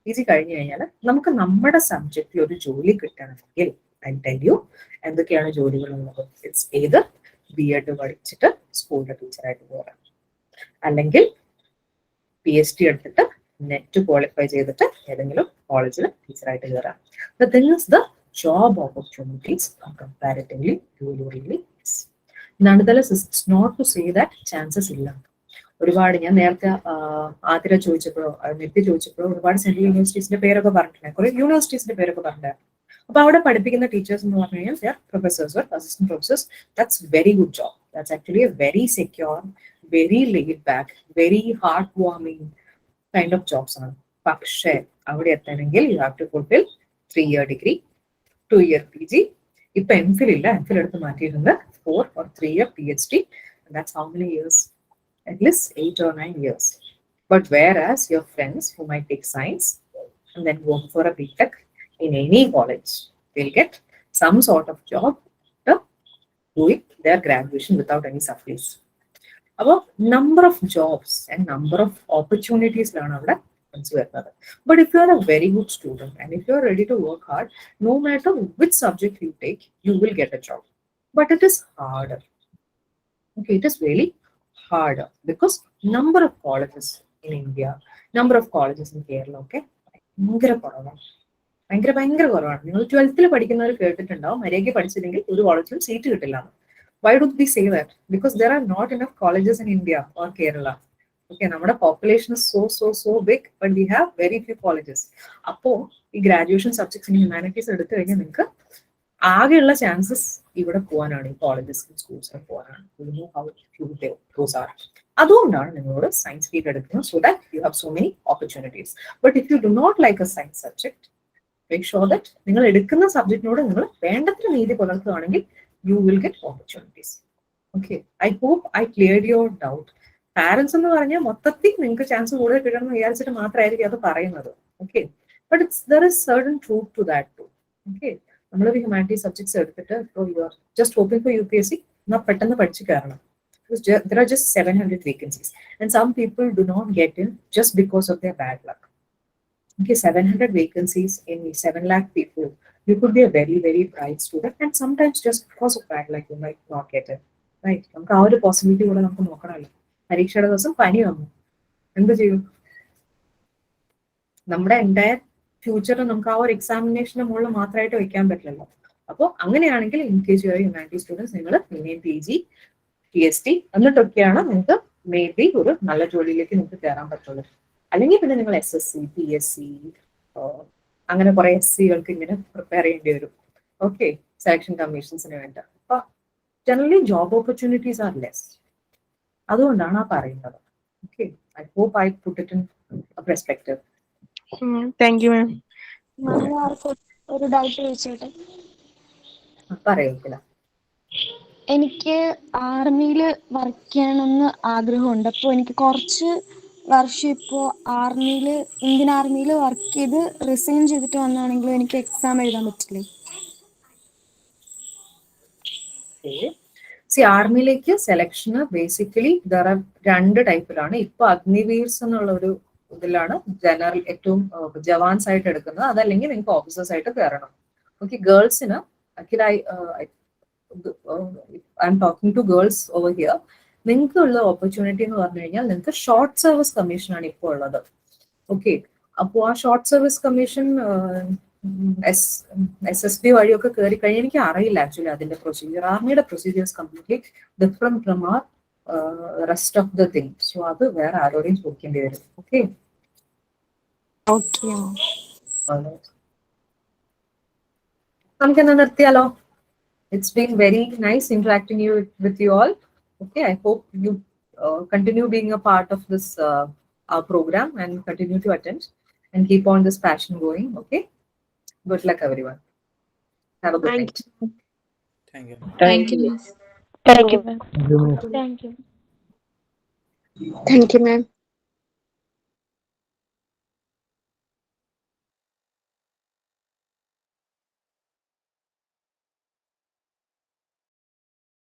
PG കഴിഞ്ഞു കഴിഞ്ഞാൽ നമുക്ക് നമ്മുടെ സബ്ജക്റ്റിൽ ഒരു ജോലി കിട്ടണമെങ്കിൽ ഐ ടെൽ യു എന്തൊക്കെയാണ് ജോലികളുള്ളത്. ഇറ്റ്സ് ഏത് B.Ed പഠിച്ചിട്ട് സ്കൂളിലെ ടീച്ചറായിട്ട് പോകാം, അല്ലെങ്കിൽ PhD എടുത്തിട്ട് നെറ്റ് ക്വാളിഫൈ ചെയ്തിട്ട് ഏതെങ്കിലും കോളേജിൽ ടീച്ചറായിട്ട് കയറാം. The thing is, the job opportunities are comparatively really less. Nonetheless, it's not to say that chances illa. ഒരുപാട് ഞാൻ നേരത്തെ ആതിര ചോദിച്ചപ്പോഴോ നെറ്റ് ചോദിച്ചപ്പോഴോ ഒരുപാട് സെൻട്രൽ യൂണിവേഴ്സിറ്റീസിന്റെ പേരൊക്കെ പറഞ്ഞിട്ടുണ്ടായിരുന്നു, കുറെ യൂണിവേഴ്സിറ്റീസിന്റെ പേരൊക്കെ പറഞ്ഞിട്ടുണ്ടായിരുന്നു. അപ്പൊ അവിടെ പഠിപ്പിക്കുന്ന ടീച്ചേഴ്സ് എന്ന് പറഞ്ഞു കഴിഞ്ഞാൽ they are professors or assistant professors. That's very good job. That's actually a very secure, very laid back, very heart warming kind of jobs ആണ്. പക്ഷേ അവിടെ എത്തണമെങ്കിൽ you have to fulfil 3-year degree, 2-year PG. ഇപ്പൊ MPhil ഇല്ല, MPhil എടുത്ത് മാറ്റിയിട്ടുണ്ട് 4 or 3-year PhD. And that's how many years? At least 8 or 9 years. But whereas your friends who might take science and then go for a BTech in any college, they'll get some sort of job after doing their graduation without any supplies. About number of jobs and number of opportunities learn avada വരുന്നത്. But if you are a very good student and if you are ready to work hard, no matter which subject you take, you will get a job. But it is harder. Okay, it is really harder because number of colleges in India, number of colleges in Kerala, okay, ഭയങ്കര കുറവാണ്. ഭയങ്കര കുറവാണ്. നിങ്ങൾ 12th പഠിക്കുന്നവർ കേട്ടിട്ടുണ്ടാവും, മര്യാദയ്ക്ക് പഠിച്ചില്ലെങ്കിൽ ഒരു കോളേജിലും സീറ്റ് കിട്ടില്ല. Why do we say that? Because there are not enough colleges in India or Kerala. Okay, നമ്മുടെ population is so big, but we have very few colleges. അപ്പോൾ ഈ ഗ്രാജുവേഷൻ സബ്ജക്ട്സ് ഇൻ ഹ്യൂമാനിറ്റീസ് എടുത്തു കഴിഞ്ഞാൽ നിങ്ങൾക്ക് ആകെയുള്ള ചാൻസസ് ഇവിടെ പോകാനാണ്, ഈ കോളേജസ് സ്കൂൾസിൽ പോകാനാണ്. അതുകൊണ്ടാണ് നിങ്ങളോട് സയൻസ് ഫീൽഡ് എടുക്കുന്നത്, so that you have so many opportunities. But if you do not like a science subject, make sure that നിങ്ങൾ എടുക്കുന്ന സബ്ജക്റ്റിനോട് നിങ്ങൾ വേണ്ടത്ര നീതി പുലർത്തുകയാണെങ്കിൽ you will get opportunities. Okay, I hope I cleared your doubt. Parents എന്ന് പറഞ്ഞാൽ മൊത്തത്തിൽ നിങ്ങൾക്ക് ചാൻസ് കൂടുതൽ കിട്ടണമെന്ന് വിചാരിച്ചിട്ട് മാത്രമായിരിക്കും അത് പറയുന്നത്. Okay, but there is certain truth to that too. Okay, നമ്മൾ ഹ്യൂമാനിറ്റീസ് സബ്ജക്ട്സ് എടുത്തിട്ട് ഇപ്പോൾ you are just hoping for UPSC എന്നാൽ പെട്ടെന്ന് പഠിച്ചു കയറണം. There are just 700 vacancies and some people do not get in just because of their bad luck. Okay, 700 vacancies in 7 lakh people. You could be a very bright student and sometimes just because of bad luck you might not get it. Right? നമുക്ക് ആ ഒരു പോസിബിലിറ്റി കൂടെ നമുക്ക് നോക്കണമല്ലോ. പരീക്ഷയുടെ ദിവസം പനി വന്നു എന്ത് ചെയ്യും? നമ്മുടെ എൻറ്റയർ ഫ്യൂച്ചർ നമുക്ക് ആ ഒരു എക്സാമിനേഷന് മുകളിൽ മാത്രമായിട്ട് വെക്കാൻ പറ്റില്ലല്ലോ. അപ്പോൾ അങ്ങനെയാണെങ്കിൽ in case you are humanities students, നിങ്ങൾ പിന്നെയും PG PhD എന്നിട്ടൊക്കെയാണ് നിങ്ങൾക്ക് മേ ബി ഒരു നല്ല ജോലിയിലേക്ക് നിങ്ങൾക്ക് കയറാൻ പറ്റുള്ളൂ. അല്ലെങ്കിൽ പിന്നെ നിങ്ങൾ SSC PSC അങ്ങനെ കുറെ SCകൾക്ക് ഇങ്ങനെ പ്രിപ്പയർ ചെയ്യേണ്ടി വരും. ഓക്കെ, സെലക്ഷൻ കമ്മീഷൻസിന് വേണ്ട. അപ്പൊ generally job opportunities are less. അതുകൊണ്ടാണ് ആ പറയുന്നത്. Okay, I hope I put it in perspective. Thank you ma'am. ഒരു ഡൗട്ട് ചോദിച്ചോട്ടെ? പറയൂല. എനിക്ക് ആർമിയിൽ വർക്ക് ചെയ്യണമെന്ന് ആഗ്രഹമുണ്ട്. അപ്പോൾ എനിക്ക് കുറച്ച് വർഷം ഇപ്പോൾ ഇന്ത്യൻ ആർമിയിൽ വർക്ക് ചെയ്ത് റിസൈൻ ചെയ്തിട്ട് വന്നാണെങ്കിലും എനിക്ക് എക്സാം എഴുതാൻ പറ്റില്ലേ? ആർമിയിലേക്ക് സെലക്ഷന് ബേസിക്കലി രണ്ട് ടൈപ്പിലാണ്. ഇപ്പൊ അഗ്നിവീർസ് എന്നുള്ള ഒരു ഇതിലാണ് ജനറൽ ഏറ്റവും ജവാൻസ് ആയിട്ട് എടുക്കുന്നത്. അതല്ലെങ്കിൽ നിങ്ങൾക്ക് ഓഫീസേഴ്സ് ആയിട്ട് കയറണം. ഓക്കെ, ഗേൾസിന് I am talking to girls over here. നിങ്ങൾക്ക് ഉള്ള ഓപ്പർച്യൂണിറ്റി എന്ന് പറഞ്ഞു കഴിഞ്ഞാൽ നിങ്ങൾക്ക് ഷോർട്ട് സർവീസ് കമ്മീഷൻ ആണ് ഇപ്പോൾ ഉള്ളത്. ഓക്കെ, അപ്പോൾ ആ ഷോർട്ട് സർവീസ് കമ്മീഷൻ SSB വഴിയൊക്കെ കയറി കഴിഞ്ഞാൽ എനിക്ക് അറിയില്ല ആക്ച്വലി അതിന്റെ പ്രൊസീജിയർ. ആർമിയുടെ procedures completely different from our rest of the thing. സോ അത് വേറെ ആരോടെയും ചോദിക്കേണ്ടി വരും. ഓക്കെ, നമുക്കെന്നാ നിർത്തിയാലോ? It's been very nice interacting with you all. Okay, I hope you continue being a part of this our program and continue to attend and keep on this passion going. Okay, good luck everyone. Have a good night. Thank you. Thank you. Thank you ma'am. Thank U. Thank you, ma'am.